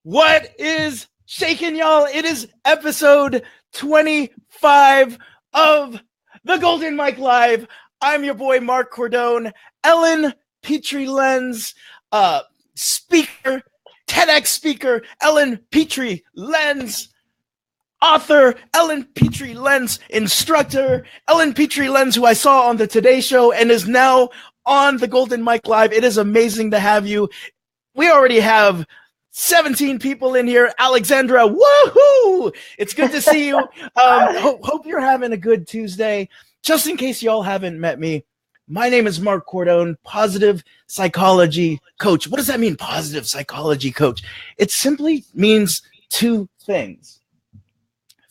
What is shaking, y'all? It is episode 25 of the Golden Mic Live. I'm your boy, Mark Cordone. Ellen Petry Leanse, speaker, TEDx speaker, Ellen Petry Leanse, author, Ellen Petry Leanse, instructor, Ellen Petry Leanse, who I saw on the Today Show and is now on the Golden Mic Live. It is amazing to have you. We already have 17 people in here. Alexandra, woohoo! It's good to see you. Hope you're having a good Tuesday. Just in case y'all haven't met me, my name is Mark Cordone, positive psychology coach. What does that mean, positive psychology coach? It simply means two things: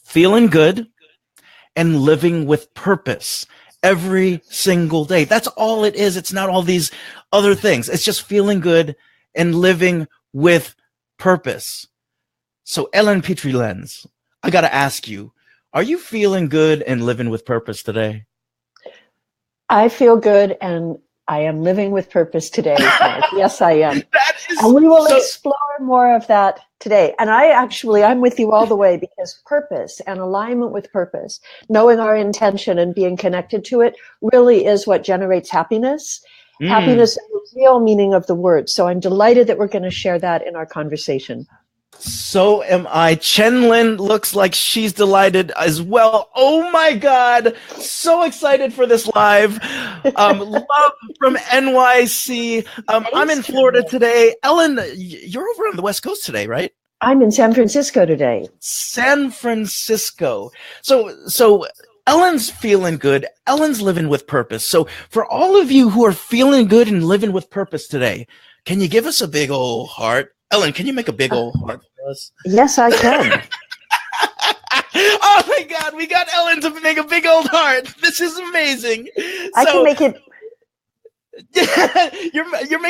feeling good and living with purpose every single day. That's all it is. It's not all these other things. It's just feeling good and living with purpose. So Ellen Petry Leanse, I got to ask you, are you feeling good and living with purpose today? I feel good and I am living with purpose today. Yes, I am. And we will explore more of that today. And I'm with you all the way, because purpose and alignment with purpose, knowing our intention and being connected to it, really is what generates happiness. Happiness is the real meaning of the word. So I'm delighted that we're going to share that in our conversation. So am I. Chen Lin looks like she's delighted as well. Oh my God. So excited for this live. Love from NYC. I'm in Florida today. Ellen, you're over on the West Coast today, right? I'm in San Francisco today. San Francisco. So Ellen's feeling good. Ellen's living with purpose. So for all of you who are feeling good and living with purpose today, can you give us a big old heart? Ellen, can you make a big old heart for us? Yes, I can. Oh my God, we got Ellen to make a big old heart. This is amazing. I can make it. You're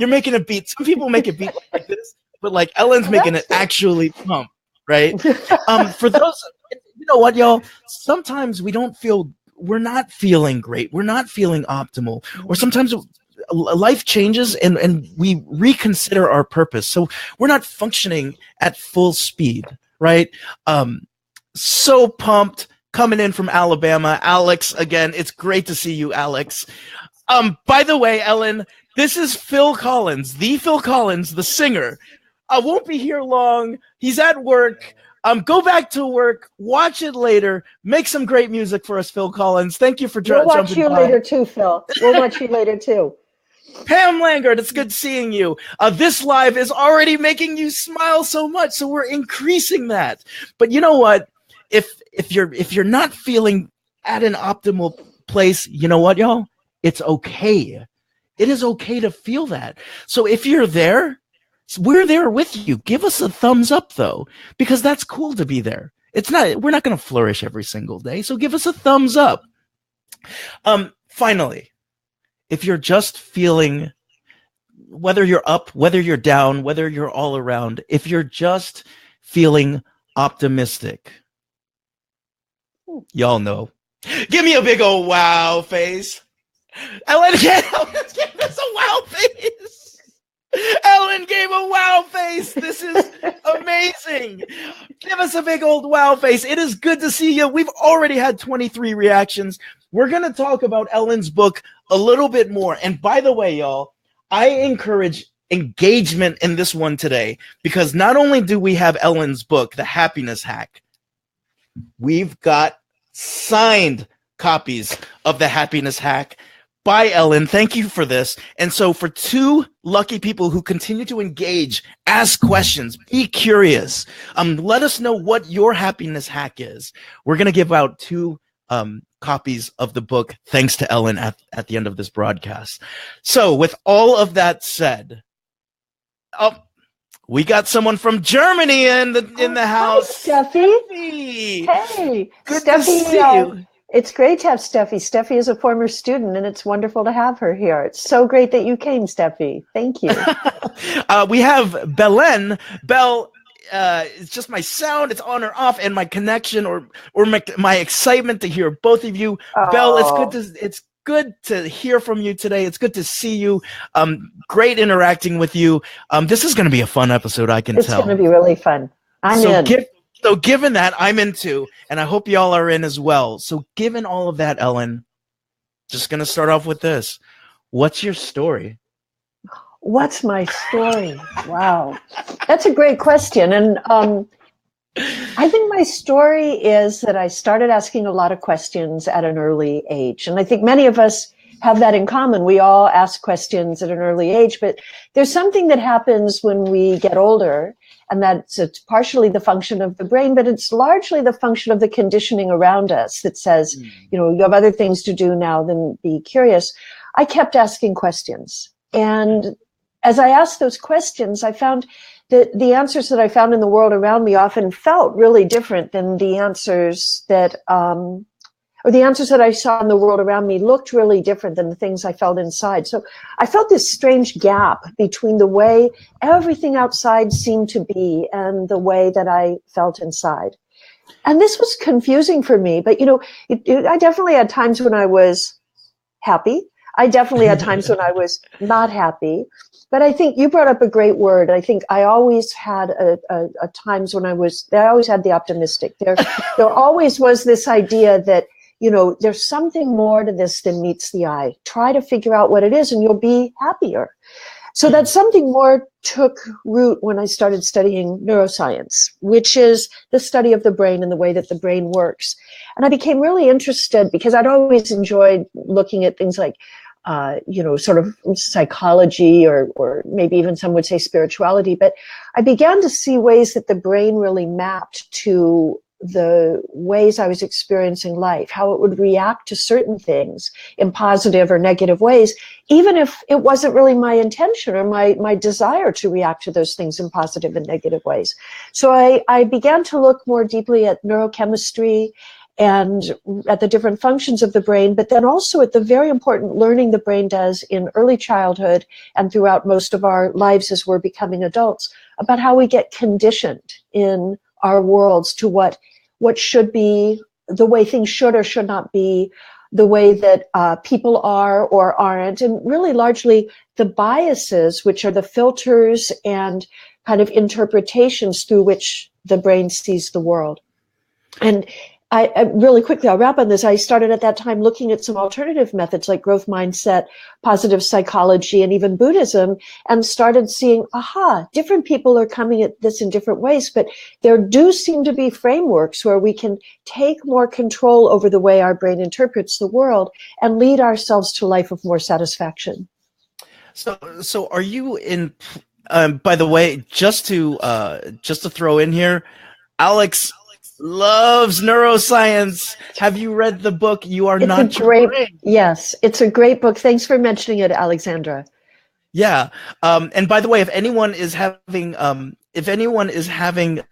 making it beat. Some people make it beat like this, but like Ellen's making it actually pump, right? For those, you know what, y'all? Sometimes we're not feeling great. We're not feeling optimal. Or sometimes life changes and we reconsider our purpose. So we're not functioning at full speed, right? So pumped coming in from Alabama. Alex, again, it's great to see you, Alex. By the way, Ellen, this is Phil Collins, the singer. I won't be here long. He's at work. Go back to work, watch it later, make some great music for us, Phil Collins. Thank you for jumping by. We'll watch you later too, Phil. We'll watch you later too. Pam Langard, it's good seeing you. This live is already making you smile so much, so we're increasing that. But you know what? If you're not feeling at an optimal place, you know what, y'all? It's okay. It is okay to feel that. So if you're there, we're there with you. Give us a thumbs up, though, because that's cool to be there. We're not going to flourish every single day, so give us a thumbs up. Finally, if you're just feeling, whether you're up, whether you're down, whether you're all around, if you're just feeling optimistic, y'all know. Give me a big old wow face. Ellen, let's give us a wow face. Ellen gave a wow face. This is amazing. Give us a big old wow face. It is good to see you. We've already had 23 reactions. We're going to talk about Ellen's book a little bit more. And by the way, y'all, I encourage engagement in this one today, because not only do we have Ellen's book, The Happiness Hack, we've got signed copies of The Happiness Hack by Ellen. Thank you for this. And so for two lucky people who continue to engage, ask questions, be curious, let us know what your happiness hack is. We're going to give out two copies of the book, thanks to Ellen at the end of this broadcast. So with all of that said, we got someone from Germany in the house. Hi, Steffi. Hey, good Steffi, to see you. It's great to have Steffi. Steffi is a former student, and it's wonderful to have her here. It's so great that you came, Steffi. Thank you. We have Belen. Belle, it's just my sound. It's on or off, and my connection or my excitement to hear both of you. Oh. Belle, it's good to hear from you today. It's good to see you. Great interacting with you. This is going to be a fun episode, I can tell. It's going to be really fun. I'm in. So given that, I'm in too, and I hope y'all are in as well. So given all of that, Ellen, just going to start off with this. What's your story? What's my story? Wow. That's a great question. And I think my story is that I started asking a lot of questions at an early age. And I think many of us have that in common. We all ask questions at an early age, but there's something that happens when we get older, and that's it's partially the function of the brain, but it's largely the function of the conditioning around us that says, you have other things to do now than be curious. I kept asking questions. And as I asked those questions, I found that the answers that I found in the world around me often felt really different than the answers that, or the answers that I saw in the world around me looked really different than the things I felt inside. So I felt this strange gap between the way everything outside seemed to be and the way that I felt inside. And this was confusing for me, but I definitely had times when I was happy. I definitely had times when I was not happy. But I think you brought up a great word. I think I always had a times when I always had the optimistic. There always was this idea that, there's something more to this than meets the eye. Try to figure out what it is and you'll be happier. So that something more took root when I started studying neuroscience, which is the study of the brain and the way that the brain works. And I became really interested because I'd always enjoyed looking at things like sort of psychology or maybe even some would say spirituality. But I began to see ways that the brain really mapped to the ways I was experiencing life, how it would react to certain things in positive or negative ways, even if it wasn't really my intention or my desire to react to those things in positive and negative ways. So I began to look more deeply at neurochemistry and at the different functions of the brain, but then also at the very important learning the brain does in early childhood and throughout most of our lives as we're becoming adults, about how we get conditioned in our worlds to what should be, the way things should or should not be, the way that people are or aren't, and really largely the biases, which are the filters and kind of interpretations through which the brain sees the world. And I really quickly, I'll wrap on this. I started at that time looking at some alternative methods like growth mindset, positive psychology, and even Buddhism, and started seeing, different people are coming at this in different ways, but there do seem to be frameworks where we can take more control over the way our brain interprets the world and lead ourselves to a life of more satisfaction. So are you in, by the way, just to throw in here, Alex loves neuroscience. Have you read the book You Are Not Your Brain? Yes, it's a great book. Thanks for mentioning it, Alexandra. Yeah. And by the way, if anyone is having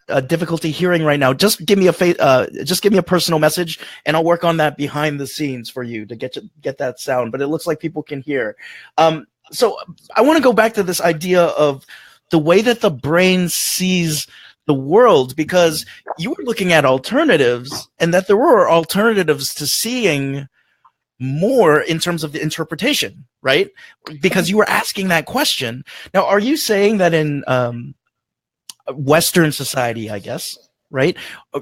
a difficulty hearing right now, just give me a personal message, and I'll work on that behind the scenes for you to get that sound. But it looks like people can hear. So I want to go back to this idea of the way that the brain sees the world, because you were looking at alternatives and that there were alternatives to seeing more in terms of the interpretation, right? Because you were asking that question. Now, are you saying that in Western society, I guess, right,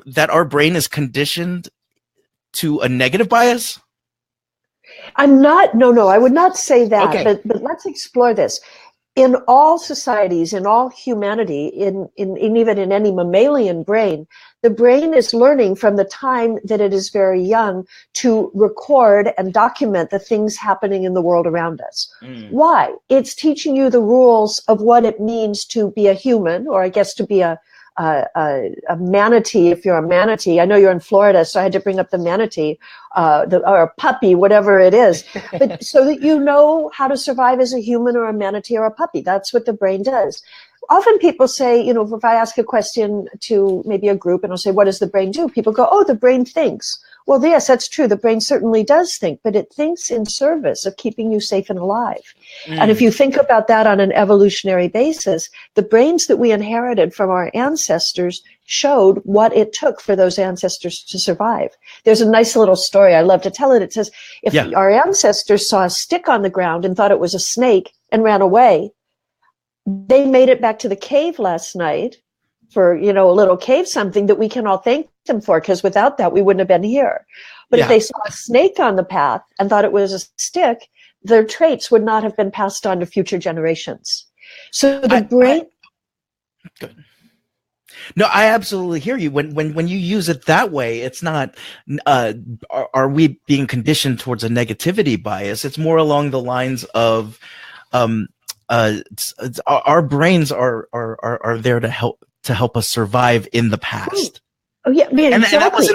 that our brain is conditioned to a negative bias? No, I would not say that, okay. but let's explore this. In all societies, in all humanity, in even in any mammalian brain, the brain is learning from the time that it is very young to record and document the things happening in the world around us. Why? It's teaching you the rules of what it means to be a human, or I guess to be a manatee, if you're a manatee. I know you're in Florida, so I had to bring up the manatee, or a puppy, whatever it is, but so that you know how to survive as a human or a manatee or a puppy. That's what the brain does. Often people say, if I ask a question to maybe a group and I'll say, what does the brain do? People go, the brain thinks. Well, yes, that's true. The brain certainly does think, but it thinks in service of keeping you safe and alive. And if you think about that on an evolutionary basis, the brains that we inherited from our ancestors showed what it took for those ancestors to survive. There's a nice little story. I love to tell it. It says, if our ancestors saw a stick on the ground and thought it was a snake and ran away, they made it back to the cave last night for, a little cave something that we can all thank them for, because without that, we wouldn't have been here. But if they saw a snake on the path and thought it was a stick, their traits would not have been passed on to future generations. So the brain... Good. No, I absolutely hear you. When you use it that way, it's not, are we being conditioned towards a negativity bias? It's more along the lines of, our brains are there to help us survive in the past. Oh yeah, man, and exactly.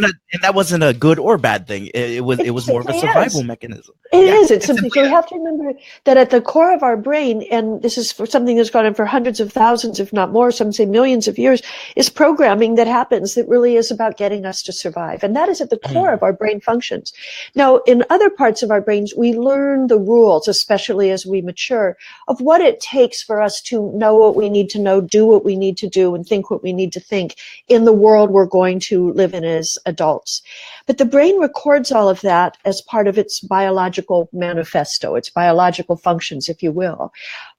that wasn't a good or bad thing. It was more of a survival mechanism. It is. It's something. So we have to remember that at the core of our brain, and this is for something that's gone on for hundreds of thousands, if not more, some say millions of years, is programming that happens that really is about getting us to survive. And that is at the core of our brain functions. Now, in other parts of our brains, we learn the rules, especially as we mature, of what it takes for us to know what we need to know, do what we need to do, and think what we need to think in the world we're going to live in as adults. But the brain records all of that as part of its biological manifesto, its biological functions, if you will.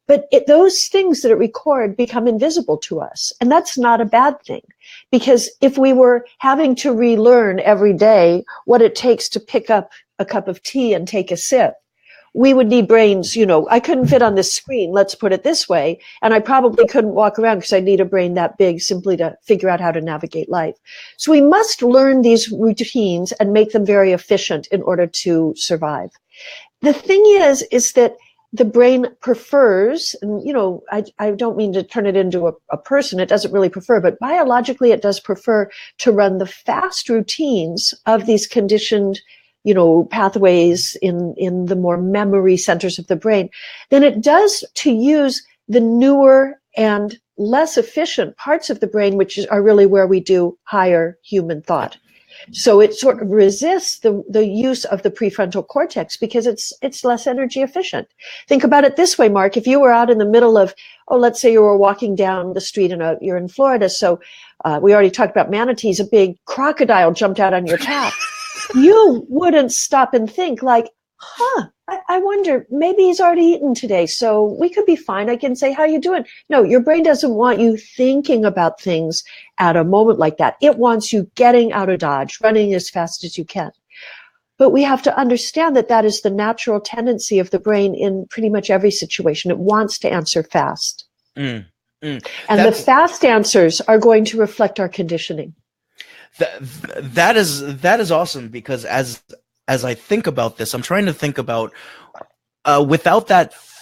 But those things that it records become invisible to us. And that's not a bad thing. Because if we were having to relearn every day what it takes to pick up a cup of tea and take a sip, we would need brains, I couldn't fit on this screen, let's put it this way. And I probably couldn't walk around because I need a brain that big simply to figure out how to navigate life. So we must learn these routines and make them very efficient in order to survive. The thing is that the brain prefers, and I don't mean to turn it into a person, it doesn't really prefer, but biologically it does prefer to run the fast routines of these conditioned pathways in the more memory centers of the brain than it does to use the newer and less efficient parts of the brain, which are really where we do higher human thought. So it sort of resists the use of the prefrontal cortex because it's less energy efficient. Think about it this way, Mark. If you were out in the middle of, let's say you were walking down the street and you're in Florida. So we already talked about manatees. A big crocodile jumped out on your path. You wouldn't stop and think like, I wonder, maybe he's already eaten today, so we could be fine. I can say, how you doing? No, your brain doesn't want you thinking about things at a moment like that. It wants you getting out of Dodge, running as fast as you can. But we have to understand that that is the natural tendency of the brain in pretty much every situation. It wants to answer fast. And the fast answers are going to reflect our conditioning. That is awesome, because as I think about this, I'm trying to think about without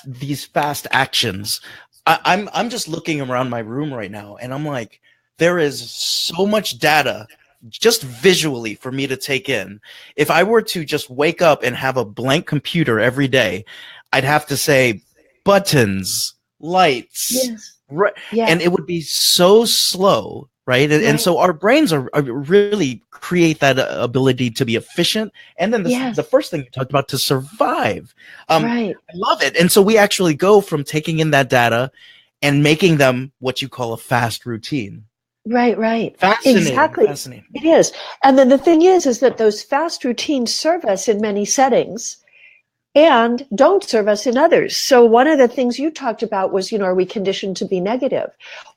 these fast actions. I'm just looking around my room right now, and I'm like, there is so much data just visually for me to take in. If I were to just wake up and have a blank computer every day, I'd have to say buttons, lights, and it would be so slow. Right. And so our brains are really create that ability to be efficient. And then the first thing you talked about, to survive. I love it. And so we actually go from taking in that data and making them what you call a fast routine. Right. Fascinating. Exactly. Fascinating. It is. And then the thing is that those fast routines serve us in many settings and don't serve us in others. So one of the things you talked about was, are we conditioned to be negative?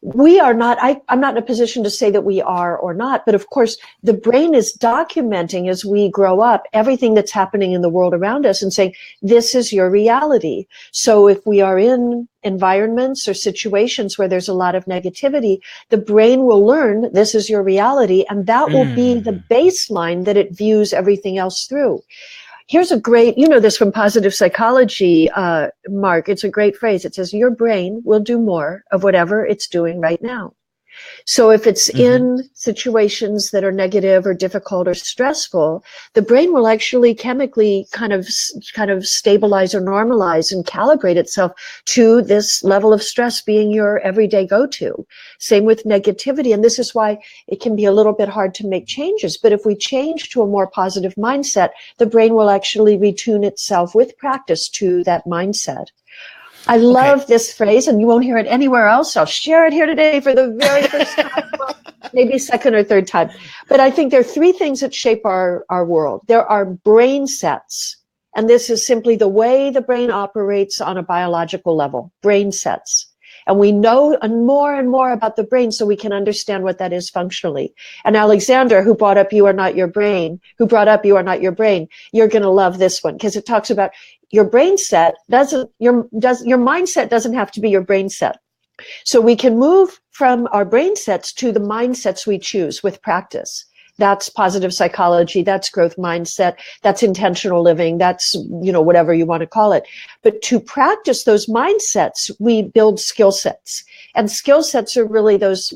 We are not. I'm not in a position to say that we are or not, but of course the brain is documenting as we grow up everything that's happening in the world around us and saying, this is your reality. So if we are in environments or situations where there's a lot of negativity, the brain will learn this is your reality, and that will be the baseline that it views everything else through. Here's a great, this from positive psychology, Mark. It's a great phrase. It says, your brain will do more of whatever it's doing right now. So if it's in situations that are negative or difficult or stressful, the brain will actually chemically kind of stabilize or normalize and calibrate itself to this level of stress being your everyday go-to. Same with negativity. And this is why it can be a little bit hard to make changes. But if we change to a more positive mindset, the brain will actually retune itself with practice to that mindset. I love this phrase, and you won't hear it anywhere else. I'll share it here today for the very first time, well, maybe second or third time. But I think there are three things that shape our world. There are brain sets, and this is simply the way the brain operates on a biological level, brain sets. And we know and more about the brain so we can understand what that is functionally. And Alexander, who brought up You Are Not Your Brain, you're going to love this one because it talks about your brain set your mindset doesn't have to be your brain set. So we can move from our brain sets to the mindsets we choose with practice. That's positive psychology. That's growth mindset. That's intentional living. That's, whatever you want to call it. But to practice those mindsets, we build skill sets. And skill sets are really those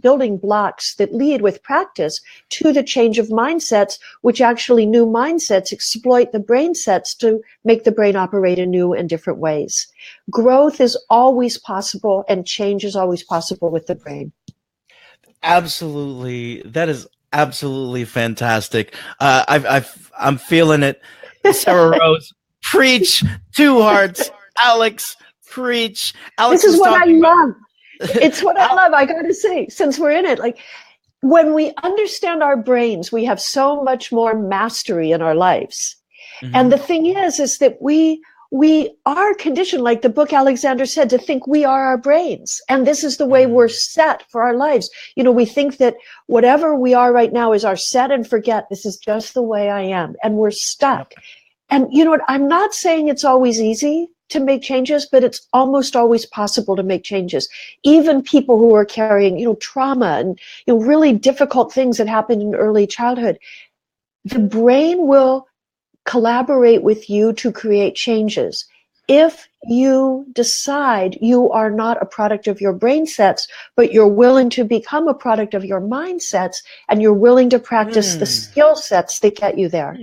building blocks that lead with practice to the change of mindsets, which actually new mindsets exploit the brain sets to make the brain operate in new and different ways. Growth is always possible and change is always possible with the brain. Absolutely. That is absolutely fantastic. I'm feeling it. Sarah Rose, preach. 2 hearts. Alex, preach. Alex, this is what I love. It's what I love. I got to say, since we're in it, like when we understand our brains, we have so much more mastery in our lives. And the thing is that we are conditioned, like the book Alexander said, to think we are our brains. And this is the way we're set for our lives. We think that whatever we are right now is our set and forget this is just the way I am. And we're stuck. Yep. And you know what? I'm not saying it's always easy to make changes, but it's almost always possible to make changes. Even people who are carrying, trauma and, really difficult things that happened in early childhood, the brain will collaborate with you to create changes. If you decide you are not a product of your brain sets, but you're willing to become a product of your mindsets and you're willing to practice the skill sets that get you there.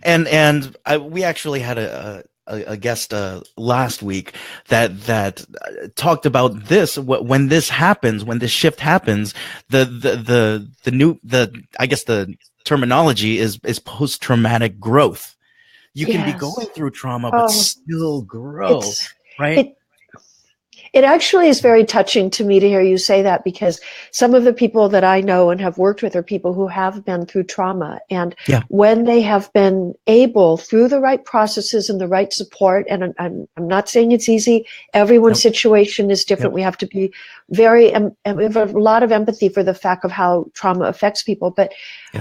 And we actually had a guest last week that talked about this. When this happens, when this shift happens, the terminology is post-traumatic growth. You can be going through trauma, but still grow, right? It actually is very touching to me to hear you say that, because some of the people that I know and have worked with are people who have been through trauma. And when they have been able, through the right processes and the right support, and I'm not saying it's easy, everyone's situation is different. We have to be we have a lot of empathy for the fact of how trauma affects people. But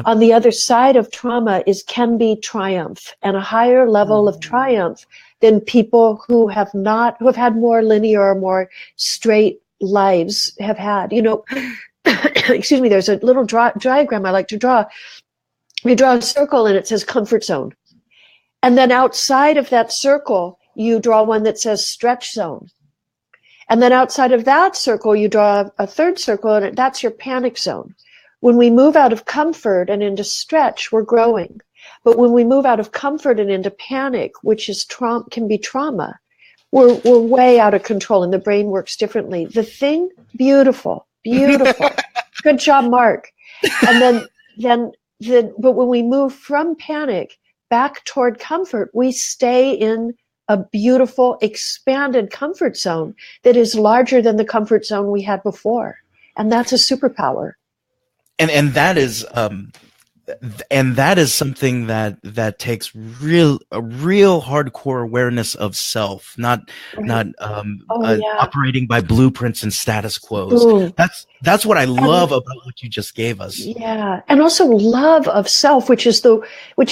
on the other side of trauma can be triumph, and a higher level of triumph than people who have had more linear or more straight lives have had. Excuse me, there's a little diagram I like to draw. You draw a circle and it says comfort zone. And then outside of that circle, you draw one that says stretch zone. And then outside of that circle, you draw a third circle, and that's your panic zone. When we move out of comfort and into stretch, we're growing. But when we move out of comfort and into panic, which is can be trauma, we're way out of control, and the brain works differently. The thing, beautiful. Good job, Mark. And but when we move from panic back toward comfort, we stay in a beautiful, expanded comfort zone that is larger than the comfort zone we had before. And that's a superpower. And that is something that takes real hardcore awareness of self, not operating by blueprints and status quos. Ooh. That's what I love about what you just gave us. Yeah, and also love of self, which is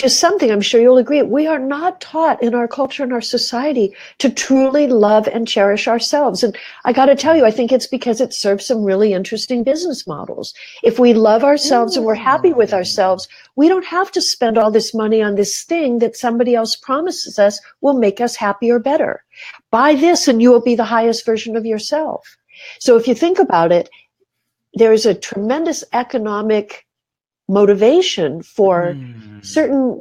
something I'm sure you'll agree we are not taught in our culture and our society to truly love and cherish ourselves. And I got to tell you, I think it's because it serves some really interesting business models. If we love ourselves and we're happy with ourselves, we don't have to spend all this money on this thing that somebody else promises us will make us happy or better. Buy this and you will be the highest version of yourself. So if you think about it, there is a tremendous economic motivation for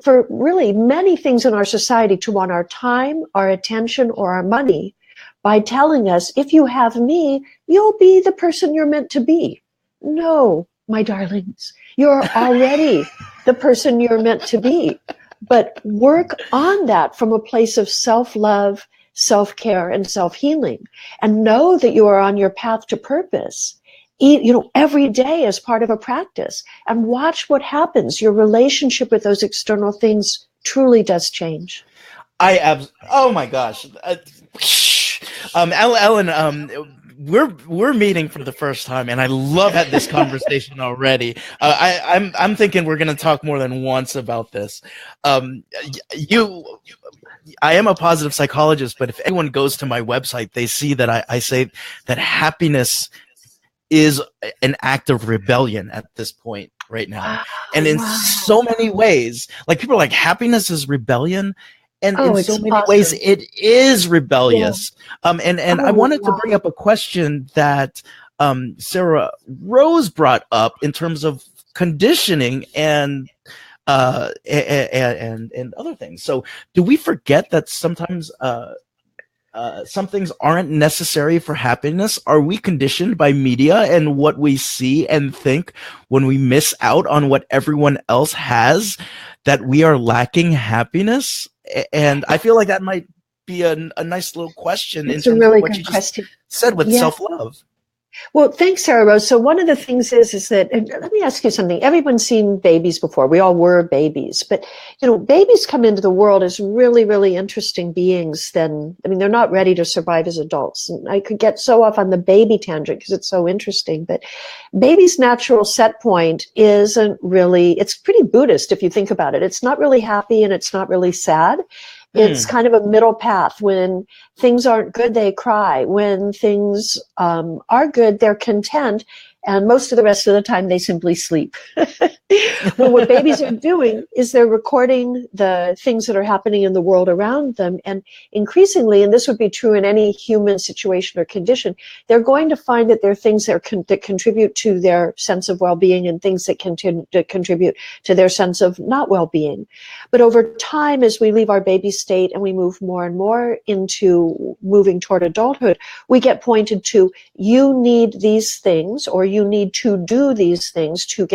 for really many things in our society to want our time, our attention, or our money by telling us, if you have me, you'll be the person you're meant to be. No, my darlings, you're already the person you're meant to be. But work on that from a place of self-love, self-care, and self-healing, and know that you are on your path to purpose. Every day as part of a practice, and watch what happens. Your relationship with those external things truly does change. Oh my gosh. Ellen, we're meeting for the first time, and I love this conversation already. I'm thinking we're going to talk more than once about this. I am a positive psychologist, but if anyone goes to my website, they see that I say that happiness is an act of rebellion at this point right now. And in so many ways, like, people are like, happiness is rebellion. And in so many ways, it is rebellious. Yeah. And I wanted to bring up a question that Sarah Rose brought up in terms of conditioning and other things. So do we forget that sometimes some things aren't necessary for happiness? Are we conditioned by media and what we see and think when we miss out on what everyone else has, that we are lacking happiness? And I feel like that might be a nice little question in terms of what you just said with self-love. Well, thanks, Sarah Rose. So one of the things is that, and let me ask you something. Everyone's seen babies before. We all were babies. But, babies come into the world as really, really interesting beings. They're not ready to survive as adults. And I could get so off on the baby tangent because it's so interesting. But baby's natural set point it's pretty Buddhist if you think about it. It's not really happy and it's not really sad. It's kind of a middle path. When things aren't good, they cry. When things are good, they're content. And most of the rest of the time, they simply sleep. But what babies are doing is they're recording the things that are happening in the world around them. And increasingly, and this would be true in any human situation or condition, they're going to find that there are things that contribute to their sense of well-being and things that contribute to their sense of not well-being. But over time, as we leave our baby state and we move more and more into moving toward adulthood, we get pointed to, you need these things, or you need to do these things to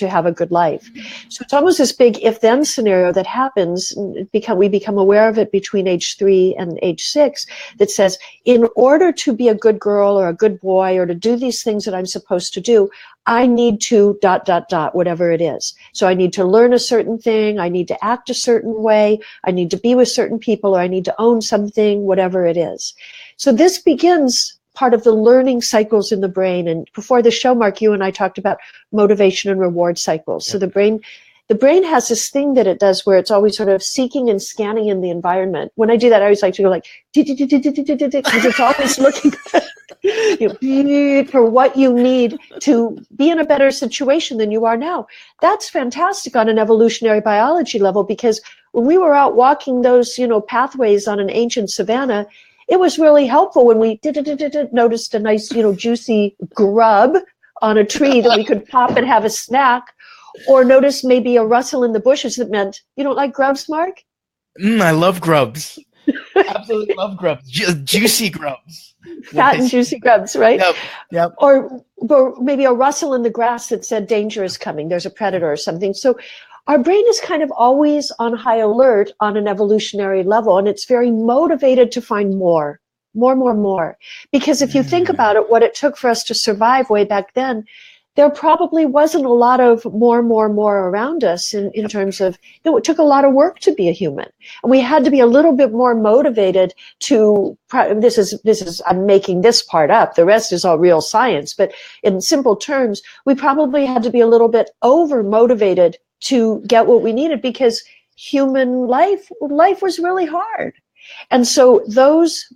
have a good life. So it's almost this big if-then scenario that happens. We become aware of it between age 3 and age 6, that says, in order to be a good girl or a good boy or to do these things that I'm supposed to do, I need to ... whatever it is. So I need to learn a certain thing. I need to act a certain way. I need to be with certain people, or I need to own something, whatever it is. So this begins part of the learning cycles in the brain. And before the show, Mark, you and I talked about motivation and reward cycles. So the brain has this thing that it does where it's always sort of seeking and scanning in the environment. When I do that, I always like to go like, because it's always looking for what you need to be in a better situation than you are now. That's fantastic on an evolutionary biology level, because when we were out walking those, pathways on an ancient savanna, it was really helpful when we noticed a nice, juicy grub on a tree that we could pop and have a snack, or notice maybe a rustle in the bushes that meant, you don't like grubs, Mark? I love grubs. Absolutely love grubs. Juicy grubs. Fat and juicy grubs, right? Yep. Or maybe a rustle in the grass that said danger is coming. There's a predator or something. So our brain is kind of always on high alert on an evolutionary level, and it's very motivated to find more. Because if you think about it, what it took for us to survive way back then, there probably wasn't a lot of more around us in terms of, it took a lot of work to be a human. And we had to be a little bit more motivated to, this is, I'm making this part up. The rest is all real science. But in simple terms, we probably had to be a little bit over motivated to get what we needed, because human life was really hard. And so those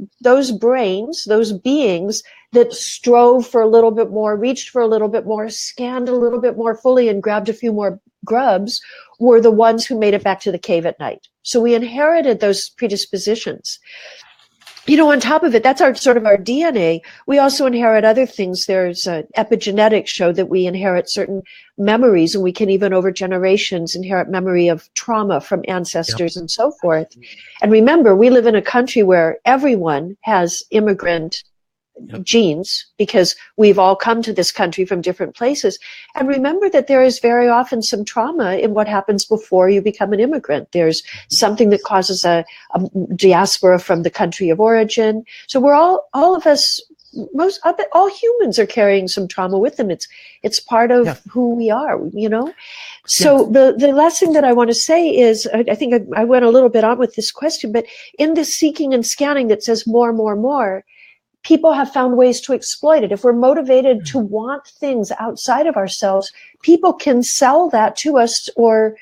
brains, those beings that strove for a little bit more, reached for a little bit more, scanned a little bit more fully, and grabbed a few more grubs, were the ones who made it back to the cave at night. So we inherited those predispositions. On top of it, that's our sort of our DNA. We also inherit other things. There's epigenetics show that we inherit certain memories, and we can even over generations inherit memory of trauma from ancestors and so forth. And remember, we live in a country where everyone has immigrant genes because we've all come to this country from different places. And remember that there is very often some trauma in what happens before you become an immigrant. There's something that causes a diaspora from the country of origin. So we're all of us, all humans are carrying some trauma with them. It's part of who we are, So the last thing that I want to say is, I think I went a little bit on with this question, but in this seeking and scanning that says more, more, more, people have found ways to exploit it. If we're motivated to want things outside of ourselves, people can sell that to us or,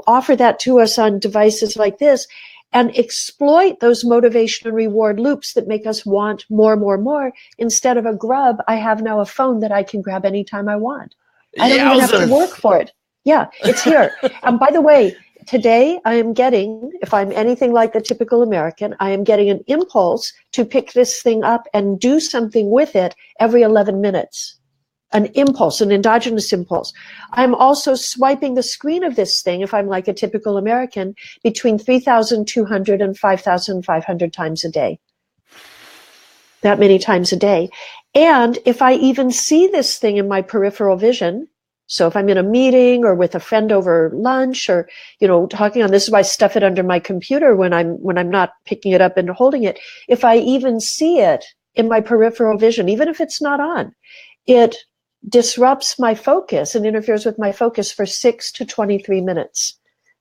offer that to us on devices like this and exploit those motivation and reward loops that make us want more, more, more. Instead of a grub, I have now a phone that I can grab anytime I want. I don't even have to work for it. Yeah, it's here. And by the way, today, I am getting, if I'm anything like the typical American, I am getting an impulse to pick this thing up and do something with it every 11 minutes. An impulse, an endogenous impulse. I'm also swiping the screen of this thing, if I'm like a typical American, between 3,200 and 5,500 times a day. That many times a day. And if I even see this thing in my peripheral vision, so if I'm in a meeting or with a friend over lunch or, talking on this, is why I stuff it under my computer when I'm not picking it up and holding it. If I even see it in my peripheral vision, even if it's not on, it disrupts my focus and interferes with my focus for 6 to 23 minutes.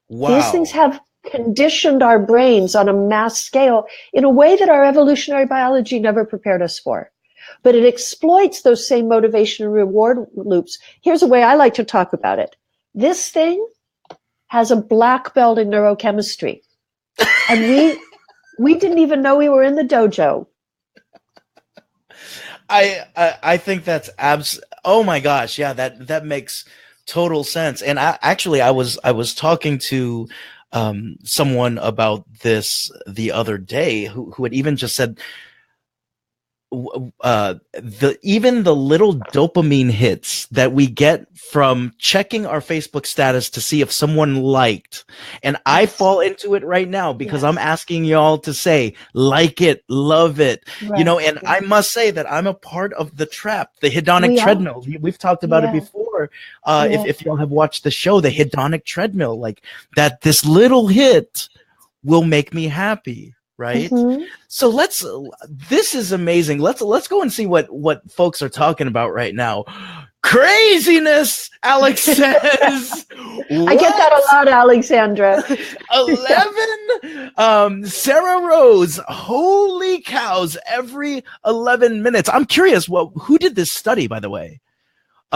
Wow. These things have conditioned our brains on a mass scale in a way that our evolutionary biology never prepared us for. But it exploits those same motivation and reward loops. Here's a way I like to talk about it. This thing has a black belt in neurochemistry. And we didn't even know we were in the dojo. I think that's oh my gosh, yeah, that makes total sense. And I was talking to someone about this the other day who had even just said even the little dopamine hits that we get from checking our Facebook status to see if someone liked, and I fall into it right now because I'm asking y'all to say like it, love it, and I must say that I'm a part of the trap, the hedonic treadmill. We've talked about it before. If y'all have watched the show, the hedonic treadmill, like that, this little hit will make me happy. Right. Mm-hmm. So this is amazing. Let's go and see what folks are talking about right now. Craziness, Alex says. I get that a lot, Alexandra. 11. Sarah Rose. Holy cows. Every 11 minutes. I'm curious. Who did this study, by the way?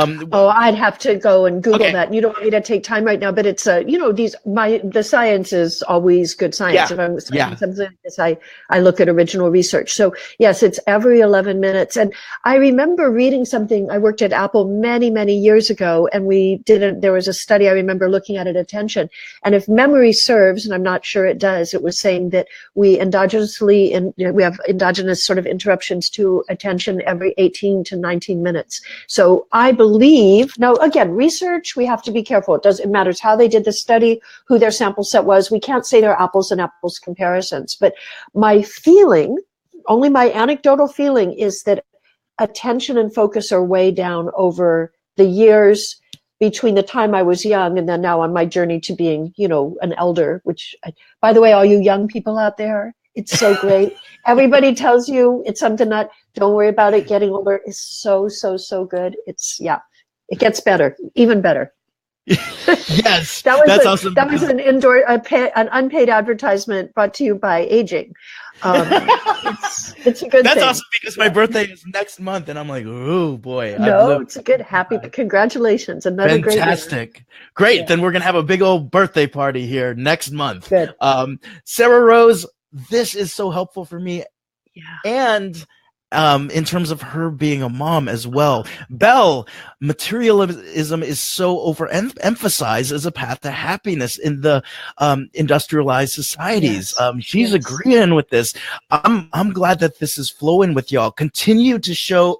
I'd have to go and Google that. You don't want me to take time right now, but it's the science is always good science. If I'm saying something like this, I look at original research. So yes, it's every 11 minutes. And I remember reading something. I worked at Apple many, many years ago, and there was a study. I remember looking at attention. And if memory serves, and I'm not sure it does, it was saying that we we have endogenous sort of interruptions to attention every 18 to 19 minutes. So I believe, now again, research, we have to be careful. It matters how they did the study, who their sample set was. We can't say they're apples and apples comparisons, but my feeling, only my anecdotal feeling, is that attention and focus are way down over the years between the time I was young and then now on my journey to being, an elder, by the way, all you young people out there, it's so great. Everybody tells you it's something that, don't worry about it. Getting older is so, so, so good. It gets better, even better. Yes, that's awesome. That was an an unpaid advertisement brought to you by aging. It's a good thing. That's awesome because my birthday is next month, and I'm like, oh boy. It's a good, happy, congratulations. Another fantastic. Great. Yeah. Then we're going to have a big old birthday party here next month. Good. Sarah Rose, this is so helpful for me. Yeah. And in terms of her being a mom as well. Belle, materialism is so overemphasized as a path to happiness in the industrialized societies. Yes. She's Yes. agreeing with this. I'm glad that this is flowing with y'all. Continue to share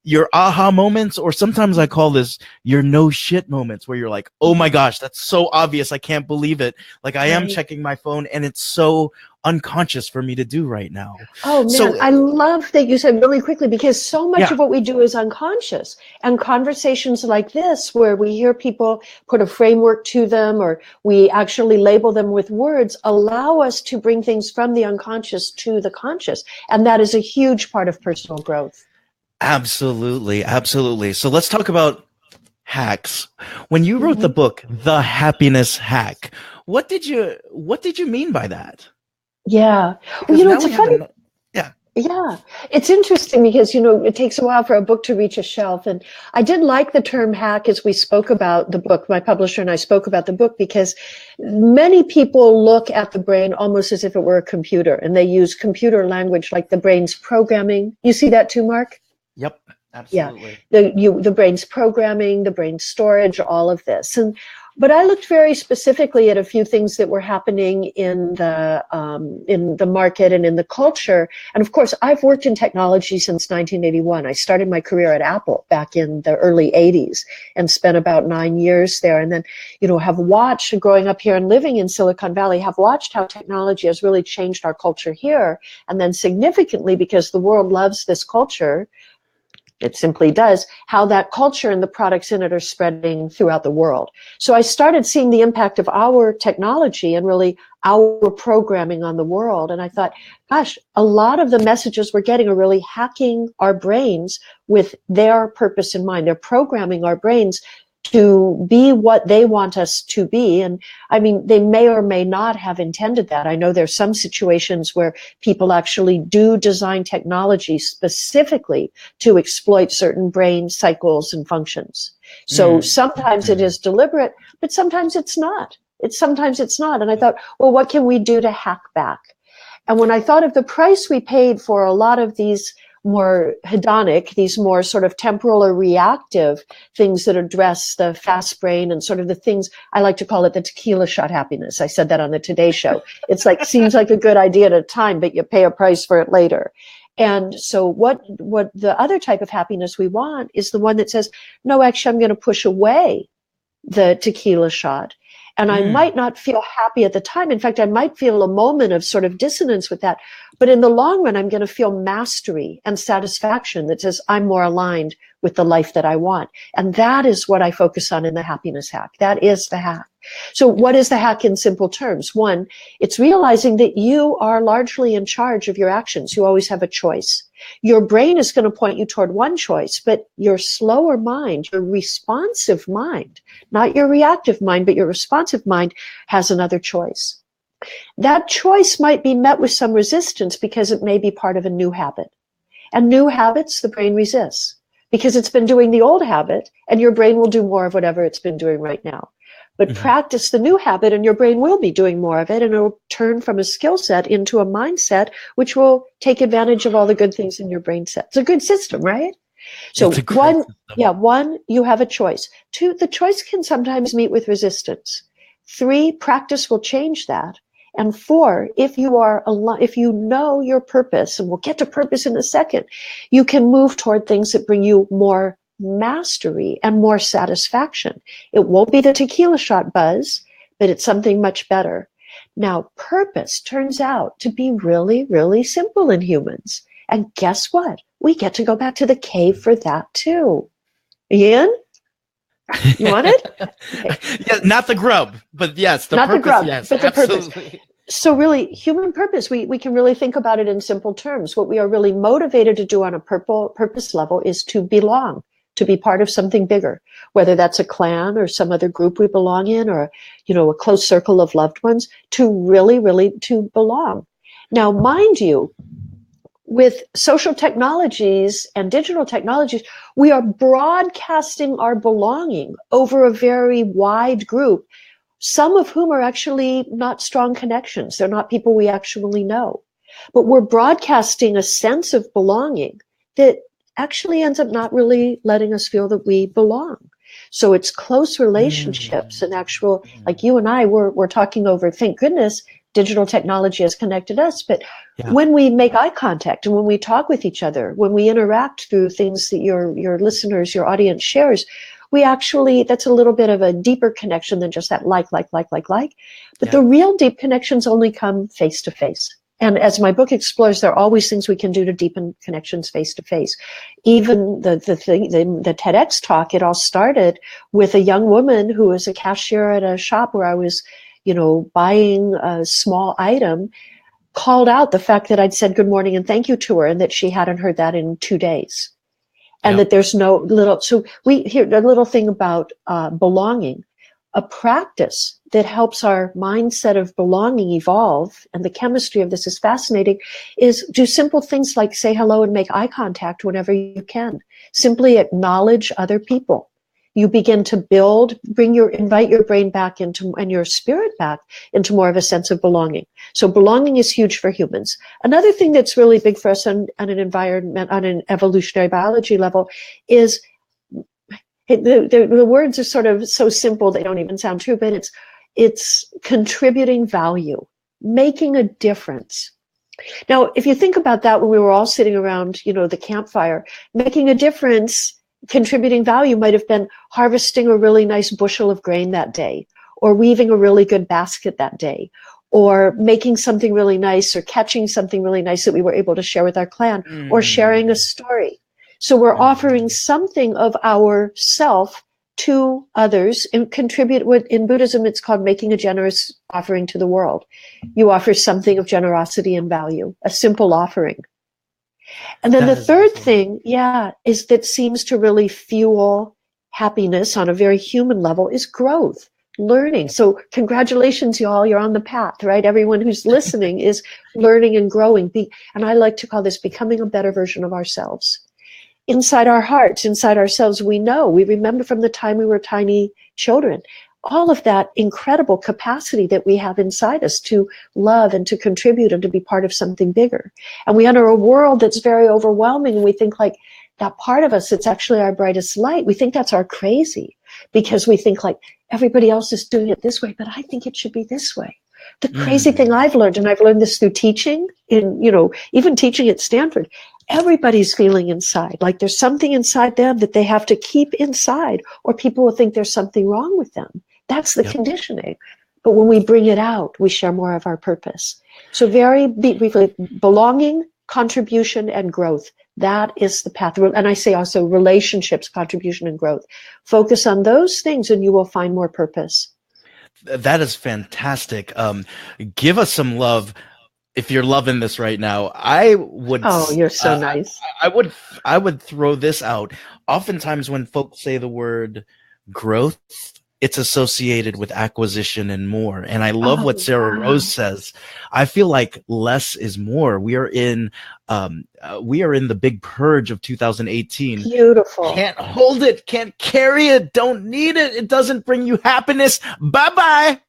your aha moments, or sometimes I call this your no shit moments, where you're like, oh my gosh, that's so obvious. I can't believe it. Like, I am checking my phone and it's so unconscious for me to do right now. Oh man, So I love that you said really quickly, because so much yeah, of what we do is unconscious. And conversations like this, where we hear people put a framework to them, or we actually label them with words, allow us to bring things from the unconscious to the conscious. And that is a huge part of personal growth. absolutely. Absolutely. So let's talk about hacks. When you wrote the book, The Happiness Hack, what did you mean by that? Yeah. Well, it's a funny. Yeah, it's interesting because, it takes a while for a book to reach a shelf. And I did like the term hack as we spoke about the book. My publisher and I spoke about the book, because many people look at the brain almost as if it were a computer, and they use computer language like the brain's programming. You see that too, Mark? Yep, absolutely. Yeah, the brain's programming, the brain's storage, all of this. But I looked very specifically at a few things that were happening in the market and in the culture. And of course, I've worked in technology since 1981. I started my career at Apple back in the early 80s and spent about 9 years there. And then, have watched, growing up here and living in Silicon Valley, have watched how technology has really changed our culture here. And then significantly, because the world loves this culture, it simply does, how that culture and the products in it are spreading throughout the world. So I started seeing the impact of our technology and really our programming on the world. And I thought, gosh, a lot of the messages we're getting are really hacking our brains with their purpose in mind. They're programming our brains to be what they want us to be. And I mean, they may or may not have intended that. I know there's some situations where people actually do design technology specifically to exploit certain brain cycles and functions. So sometimes it is deliberate, but sometimes it's not. Sometimes it's not. And I thought, well, what can we do to hack back? And when I thought of the price we paid for a lot of these more hedonic, these more sort of temporal or reactive things that address the fast brain and sort of the things, I like to call it the tequila shot happiness. I said that on the Today Show. It's like, seems like a good idea at a time, but you pay a price for it later. And so what the other type of happiness we want is the one that says, no, actually, I'm going to push away the tequila shot. And I might not feel happy at the time. In fact, I might feel a moment of sort of dissonance with that. But in the long run, I'm going to feel mastery and satisfaction that says I'm more aligned with the life that I want. And that is what I focus on in the happiness hack. That is the hack. So what is the hack in simple terms? One, it's realizing that you are largely in charge of your actions. You always have a choice. Your brain is going to point you toward one choice, but your slower mind, your responsive mind, not your reactive mind, but your responsive mind has another choice. That choice might be met with some resistance because it may be part of a new habit. And new habits, the brain resists because it's been doing the old habit, and your brain will do more of whatever it's been doing right now. But practice the new habit and your brain will be doing more of it, and it'll turn from a skill set into a mindset, which will take advantage of all the good things in your brain set. It's a good system, right? So one, you have a choice. Two, the choice can sometimes meet with resistance. Three, practice will change that. And four, if you know your purpose, and we'll get to purpose in a second, you can move toward things that bring you more mastery and more satisfaction. It won't be the tequila shot buzz, but it's something much better. Now, purpose turns out to be really, really simple in humans. And guess what? We get to go back to the cave for that too. Ian? You want it? Okay. Yeah, not the grub, but yes, the not purpose. The grub, yes, but the absolutely. Purpose. So really, human purpose, we can really think about it in simple terms. What we are really motivated to do on a purpose level is to belong, to be part of something bigger, whether that's a clan or some other group we belong in, or, a close circle of loved ones, to really, really to belong. Now, mind you, with social technologies and digital technologies, we are broadcasting our belonging over a very wide group, some of whom are actually not strong connections. They're not people we actually know. But we're broadcasting a sense of belonging that actually ends up not really letting us feel that we belong. So it's close relationships and actual, like you and I, we're talking over, thank goodness, digital technology has connected us. But when we make eye contact and when we talk with each other, when we interact through things that your listeners, your audience shares, we actually, that's a little bit of a deeper connection than just that like. But the real deep connections only come face to face. And as my book explores, there are always things we can do to deepen connections face to face. Even the TEDx talk, it all started with a young woman who was a cashier at a shop where I was, buying a small item, called out the fact that I'd said good morning and thank you to her and that she hadn't heard that in 2 days. And that there's no little, so we hear a little thing about belonging. A practice that helps our mindset of belonging evolve, and the chemistry of this is fascinating, is do simple things like say hello and make eye contact whenever you can. Simply acknowledge other people. You begin to build, invite your brain back into, and your spirit back into more of a sense of belonging. So belonging is huge for humans. Another thing that's really big for us on an environment, on an evolutionary biology level, is the words are sort of so simple they don't even sound true, but it's contributing value, making a difference. Now, if you think about that, when we were all sitting around, the campfire, making a difference, contributing value might have been harvesting a really nice bushel of grain that day, or weaving a really good basket that day, or making something really nice, or catching something really nice that we were able to share with our clan, or sharing a story. So we're offering something of our self to others and contribute. In Buddhism, it's called making a generous offering to the world. You offer something of generosity and value, a simple offering. And then the third thing, is that seems to really fuel happiness on a very human level is growth, learning. So congratulations, y'all, you're on the path, right? Everyone who's listening is learning and growing. And I like to call this becoming a better version of ourselves. Inside our hearts, inside ourselves, we remember from the time we were tiny children, all of that incredible capacity that we have inside us to love and to contribute and to be part of something bigger. And we enter a world that's very overwhelming, and we think like that part of us that's actually our brightest light, we think that's our crazy, because we think like everybody else is doing it this way, but I think it should be this way. The crazy thing I've learned, and I've learned this through teaching, even teaching at Stanford, everybody's feeling inside, like there's something inside them that they have to keep inside, or people will think there's something wrong with them. That's the conditioning. But when we bring it out, we share more of our purpose. So very briefly, belonging, contribution, and growth. That is the path. And I say also relationships, contribution, and growth. Focus on those things and you will find more purpose. That is fantastic. Give us some love if you're loving this right now. I would. Oh, you're so nice. I would throw this out. Oftentimes when folks say the word growth, it's associated with acquisition and more. And I love what Sarah Rose says. I feel like less is more. We are in the big purge of 2018. Beautiful. Can't hold it, can't carry it, don't need it. It doesn't bring you happiness. Bye-bye.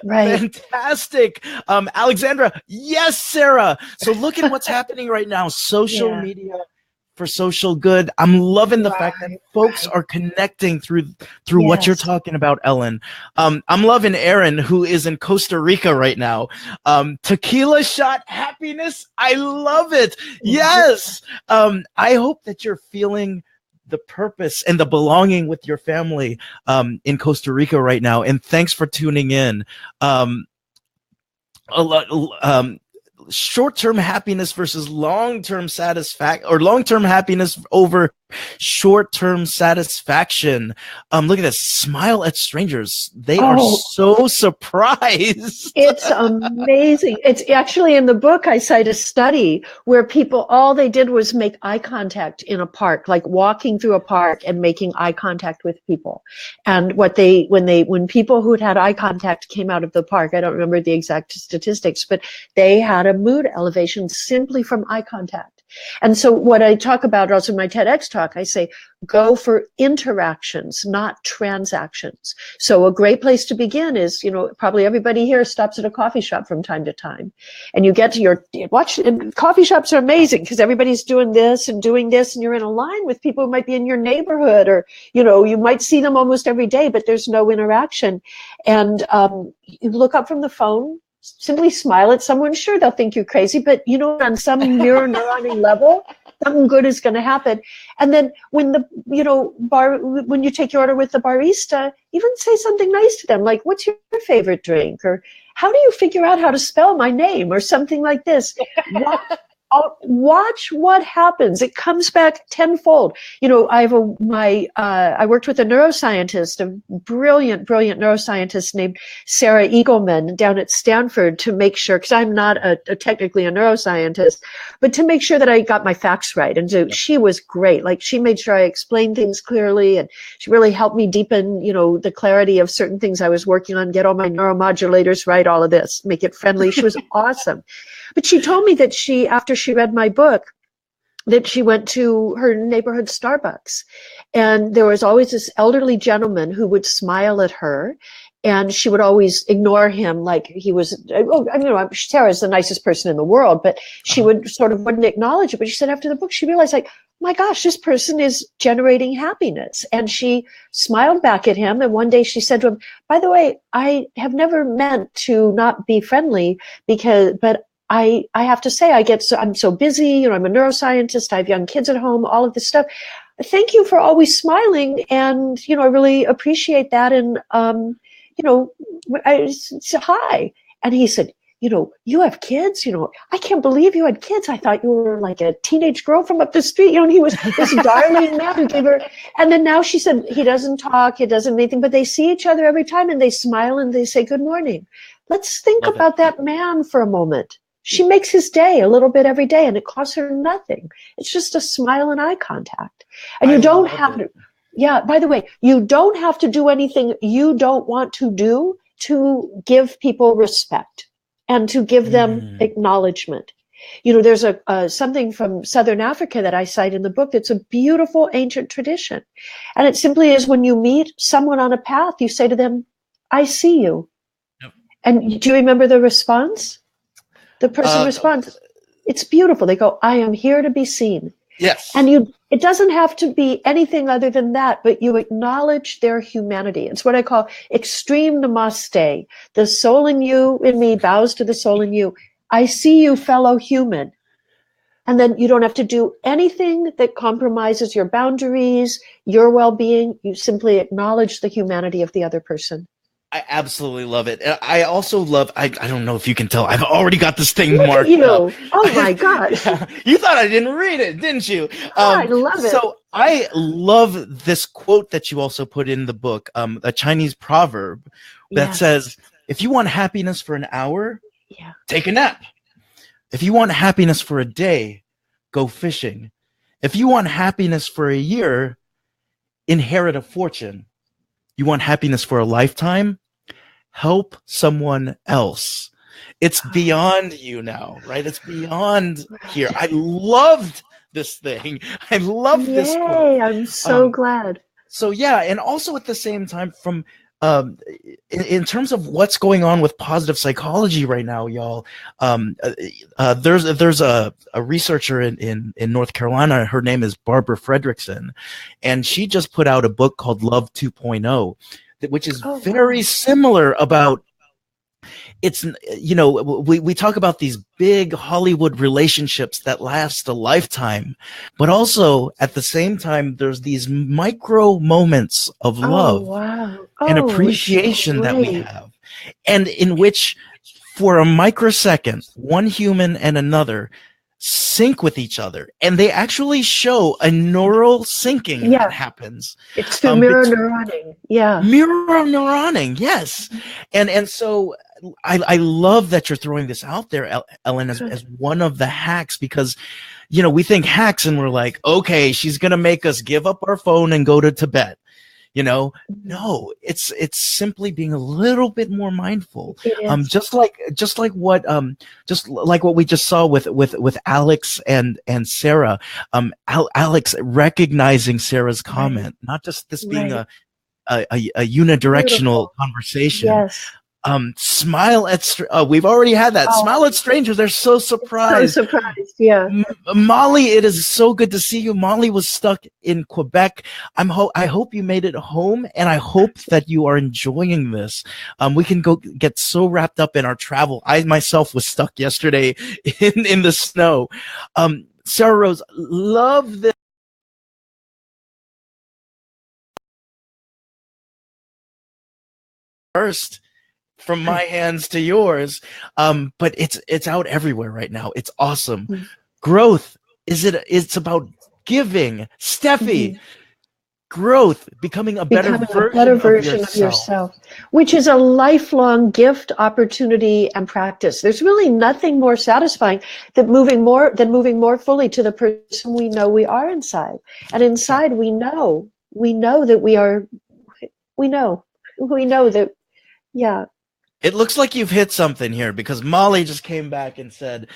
Right. Fantastic. Alexandra. Yes, Sarah. So look at what's happening right now. Social media for social good. I'm loving the fact that folks are connecting through what you're talking about, Ellen. I'm loving Aaron, who is in Costa Rica right now. Tequila shot happiness. I love it. Yes. I hope that you're feeling the purpose and the belonging with your family in Costa Rica right now. And thanks for tuning in. Short-term happiness versus long-term satisfaction, or long-term happiness over short-term satisfaction. Look at this. Smile at strangers. They are so surprised. It's amazing. It's actually in the book, I cite a study where people, all they did was make eye contact in a park, like walking through a park and making eye contact with people. And when people who'd had eye contact came out of the park, I don't remember the exact statistics, but they had a mood elevation simply from eye contact. And so what I talk about also in my TEDx talk, I say, go for interactions, not transactions. So a great place to begin is, probably everybody here stops at a coffee shop from time to time. And you get to and coffee shops are amazing because everybody's doing this, and you're in a line with people who might be in your neighborhood, or, you might see them almost every day, but there's no interaction. And you look up from the phone, simply smile at someone. Sure, they'll think you're crazy, but on some mirror neuroning level, something good is going to happen. And then when when you take your order with the barista, even say something nice to them, like, what's your favorite drink? Or how do you figure out how to spell my name? Or something like this. Watch what happens. It comes back tenfold. I worked with a neuroscientist, a brilliant neuroscientist named Sarah Eagleman down at Stanford, to make sure, because I'm not technically a neuroscientist, but to make sure that I got my facts right. And so she was great. Like, she made sure I explained things clearly, and she really helped me deepen, the clarity of certain things I was working on, get all my neuromodulators right, all of this, make it friendly. She was awesome. But she told me that after she read my book, that she went to her neighborhood Starbucks, and there was always this elderly gentleman who would smile at her, and she would always ignore him like he was, Sarah's the nicest person in the world, but she wouldn't acknowledge it. But she said after the book, she realized, like, my gosh, this person is generating happiness. And she smiled back at him. And one day she said to him, by the way, I have never meant to not be friendly, but I have to say, I'm so busy, I'm a neuroscientist, I have young kids at home, all of this stuff. Thank you for always smiling. And, I really appreciate that. And, I said, hi. And he said, you have kids, I can't believe you had kids. I thought you were like a teenage girl from up the street, and he was this darling man who gave her. And then now she said, he doesn't talk, he doesn't anything, but they see each other every time, and they smile and they say, good morning. Let's think about that man for a moment. She makes his day a little bit every day, and it costs her nothing. It's just a smile and eye contact. And you don't have to, by the way, you don't have to do anything you don't want to do to give people respect and to give them acknowledgement. There's something from Southern Africa that I cite in the book that's a beautiful ancient tradition. And it simply is, when you meet someone on a path, you say to them, I see you. Yep. And do you remember the response? The person responds, it's beautiful. They go, I am here to be seen. Yes. And it doesn't have to be anything other than that, but you acknowledge their humanity. It's what I call extreme namaste. The soul in me bows to the soul in you. I see you, fellow human. And then you don't have to do anything that compromises your boundaries, your well-being. You simply acknowledge the humanity of the other person. I absolutely love it. I also love, I don't know if you can tell, I've already got this thing marked up. Oh my God. You thought I didn't read it, didn't you? I love it. So I love this quote that you also put in the book, a Chinese proverb that says, if you want happiness for an hour, take a nap. If you want happiness for a day, go fishing. If you want happiness for a year, inherit a fortune. You want happiness for a lifetime? Help someone else. It's beyond you now, right? It's beyond here. I loved this thing. I love this quote. I'm so glad. So and also at the same time, from in terms of what's going on with positive psychology right now, y'all, there's a researcher in North Carolina. Her name is Barbara Fredrickson, and she just put out a book called Love 2.0, which is very similar about. It's, we talk about these big Hollywood relationships that last a lifetime, but also at the same time, there's these micro moments of love and appreciation that we have, and in which for a microsecond, one human and another sync with each other, and they actually show a neural syncing that happens. It's through mirror neuroning. Mirror neuroning, yes. And so I love that you're throwing this out there, Ellen, as one of the hacks, because we think hacks and we're like, okay, she's gonna make us give up our phone and go to Tibet. No, it's simply being a little bit more mindful. It is. Just like what we just saw with Alex and Sarah. Alex recognizing Sarah's comment, not just this being a unidirectional conversation. Yes. Smile at we've already had that. Smile at strangers. They're so surprised. So surprised. Yeah. Molly, it is so good to see you. Molly was stuck in Quebec. I hope you made it home, and I hope that you are enjoying this. We can go get so wrapped up in our travel. I myself was stuck yesterday in the snow. Sarah Rose, love this. First, from my hands to yours, but it's out everywhere right now. It's awesome. Growth it's about giving. Steffi, growth, becoming a better version of yourself, which is a lifelong gift, opportunity, and practice. There's really nothing more satisfying than moving more fully to the person we know we are inside. And inside we know that we know that, yeah. It looks like you've hit something here, because Molly just came back and said,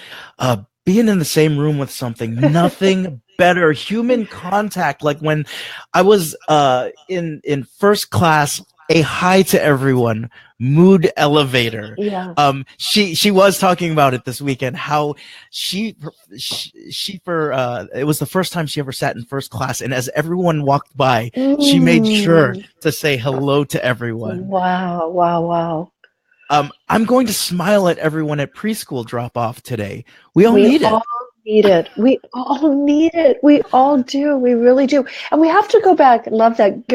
being in the same room with something, nothing better. Human contact. Like when I was in first class, a hi to everyone, mood elevator. Yeah. She was talking about it this weekend, how it was the first time she ever sat in first class, and as everyone walked by, she made sure to say hello to everyone. Wow. I'm going to smile at everyone at preschool drop-off today. We all need it. We all need it. We all do. We really do. And we have to go back. I love that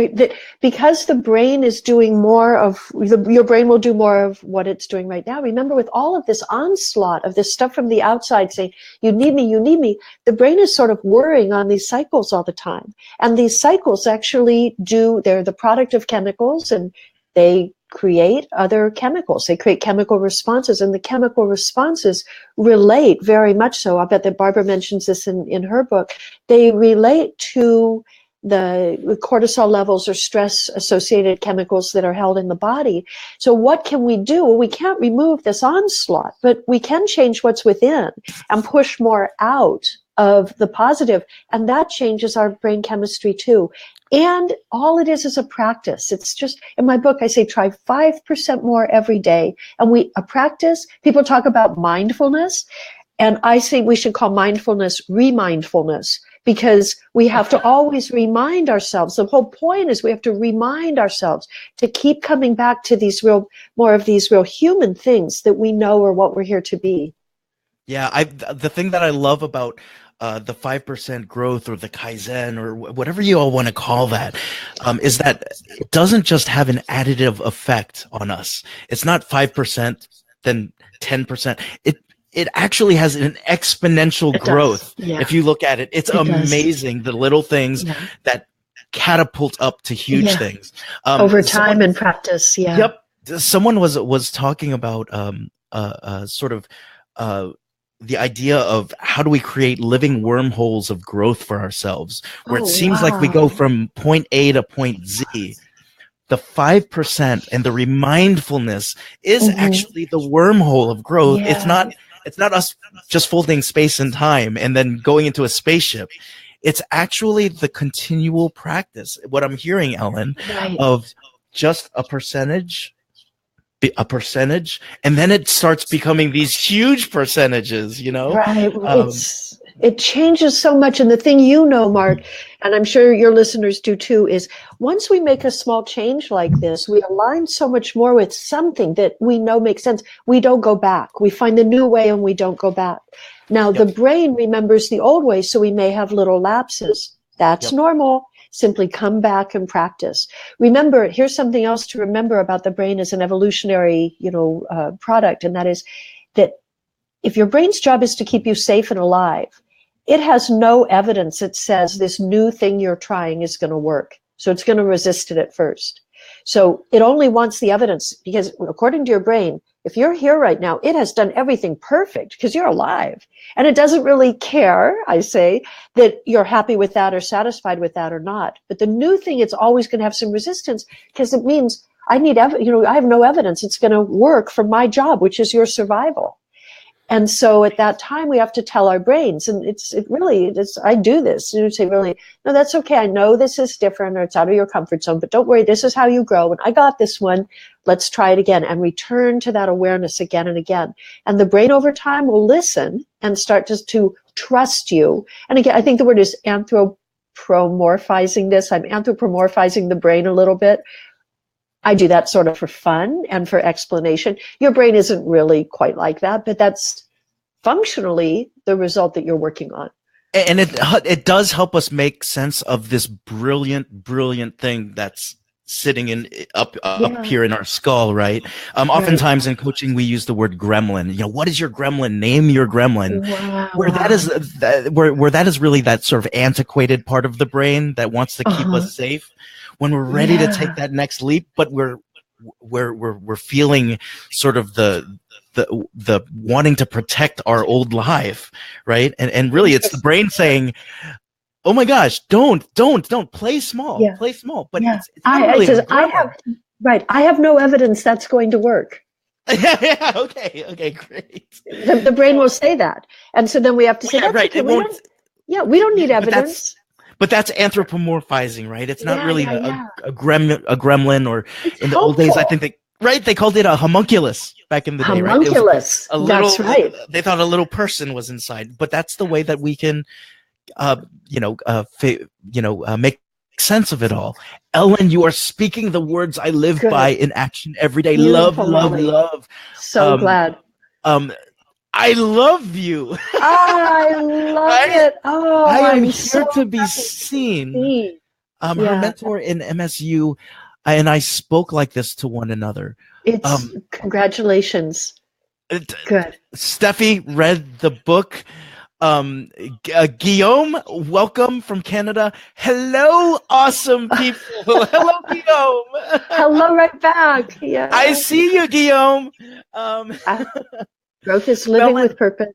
because the brain is doing more of, your brain will do more of what it's doing right now. Remember, with all of this onslaught of this stuff from the outside saying, you need me, the brain is sort of worrying on these cycles all the time. And these cycles actually they're the product of chemicals, and they create other chemicals. They create chemical responses, and the chemical responses relate very much so. I bet that Barbara mentions this in her book. They relate to the cortisol levels or stress associated chemicals that are held in the body. So what can we do? Well, we can't remove this onslaught, but we can change what's within and push more out of the positive, and that changes our brain chemistry too. And all it is a practice. It's just, in my book, I say try 5% more every day. And a practice, people talk about mindfulness, and I say we should call mindfulness remindfulness, because we have to always remind ourselves. The whole point is we have to remind ourselves to keep coming back to more of these real human things that we know are what we're here to be. Yeah, the thing that I love about the 5% growth, or the Kaizen, or whatever you all want to call that, is that it doesn't just have an additive effect on us. It's not 5%, then 10%. It actually has an exponential growth. Yeah. If you look at it, it's amazing. The little things that catapult up to huge things. Over time and practice. Yeah. Yep. Someone was talking about sort of the idea of how do we create living wormholes of growth for ourselves, where it seems like we go from point A to point Z. The 5% and the remindfulness is actually the wormhole of growth. Yeah. It's not us just folding space and time and then going into a spaceship. It's actually the continual practice. What I'm hearing, Ellen, of just a percentage, and then it starts becoming these huge percentages, Right. It changes so much. And the thing, Mark, and I'm sure your listeners do too, is once we make a small change like this, we align so much more with something that we know makes sense. We don't go back. We find a new way and we don't go back. Now, the brain remembers the old way, so we may have little lapses. That's normal. Simply come back and practice. Remember, here's something else to remember about the brain as an evolutionary, product, and that is that if your brain's job is to keep you safe and alive, it has no evidence that says this new thing you're trying is going to work. So it's going to resist it at first. So it only wants the evidence, because according to your brain, if you're here right now, it has done everything perfect because you're alive. And it doesn't really care, I say, that you're happy with that or satisfied with that or not. But the new thing, it's always going to have some resistance, because it means I have no evidence it's going to work for my job, which is your survival. And so at that time, we have to tell our brains, and I do this. You say, really, no, that's okay. I know this is different, or it's out of your comfort zone, but don't worry. This is how you grow. And I got this one. Let's try it again, and return to that awareness again and again. And the brain over time will listen and start just to trust you. And again, I think the word is anthropomorphizing this. I'm anthropomorphizing the brain a little bit. I do that sort of for fun and for explanation. Your brain isn't really quite like that, but that's functionally the result that you're working on. And it does help us make sense of this brilliant thing that's sitting up here in our skull, right? Oftentimes in coaching, we use the word gremlin. What is your gremlin? Name your gremlin. Wow. Where that is really that sort of antiquated part of the brain that wants to keep us safe when we're ready to take that next leap, but we're feeling sort of the wanting to protect our old life, right? And really it's the brain saying, oh my gosh, don't play small, play small. But it's not really I have no evidence that's going to work. Okay, great. The brain will say that. And so then we have to say, right. We don't need evidence. But that's anthropomorphizing, right? It's not really a gremlin, or it's in the old days, I think they called it a homunculus back in the day, right? Homunculus, that's right. They thought a little person was inside, but that's the way that we can, make sense of it all. Ellen, you are speaking the words I live by in action every day. Beautiful, love. So glad. I love you. I love it. Oh, I'm here to be seen. Her mentor in MSU and I spoke like this to one another. It's congratulations. Good. Steffi read the book. Guillaume, welcome from Canada. Hello, awesome people. Hello, Guillaume. Hello, right back. Yeah. I see you, Guillaume. Growth is living with purpose.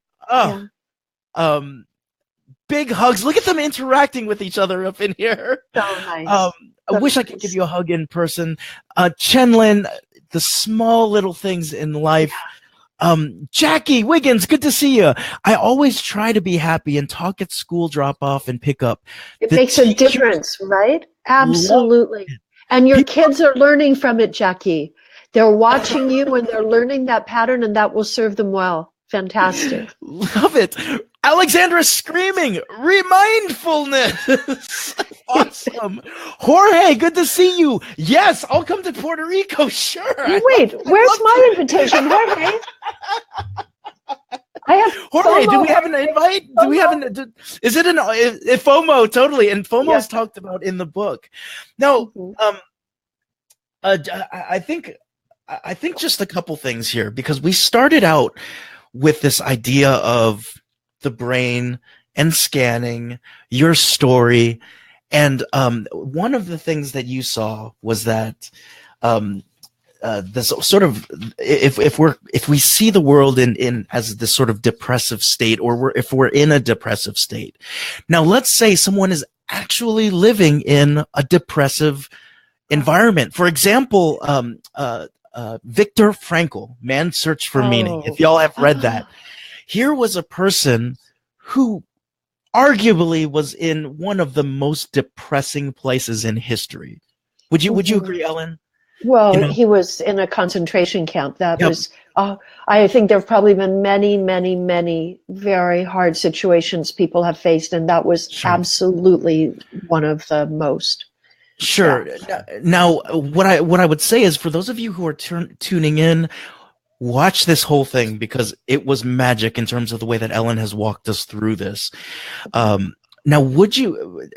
Big hugs. Look at them interacting with each other up in here. So nice. I wish I could give you a hug in person. Chenlin, the small little things in life. Jackie Wiggins, good to see you. I always try to be happy and talk at school drop off and pick up. It makes a difference, right? Absolutely. And your kids are learning from it, Jackie. They're watching you and they're learning that pattern, and that will serve them well. Fantastic. Love it. Alexandra screaming, remindfulness. Awesome. Jorge, good to see you. Yes, I'll come to Puerto Rico. Sure. Wait, where's my invitation, Jorge? I have Jorge, FOMO. do we have an invite? FOMO? Do we have is it FOMO? Totally. And FOMO is talked about in the book. Now, I think just a couple things here, because we started out with this idea of the brain and scanning your story. And one of the things that you saw was that this sort of, if we see the world in as this sort of depressive state, or if we're in a depressive state. Now, let's say someone is actually living in a depressive environment. For example, Viktor Frankl, Man's Search for Meaning. If y'all have read that, here was a person who arguably was in one of the most depressing places in history. Would you agree, Ellen? Well, he was in a concentration camp. That was, I think there have probably been many, many, many very hard situations people have faced, and that was absolutely one of the most. Sure. Yeah. Now, what I would say is, for those of you who are tuning in, watch this whole thing, because it was magic in terms of the way that Ellen has walked us through this. Now, would you,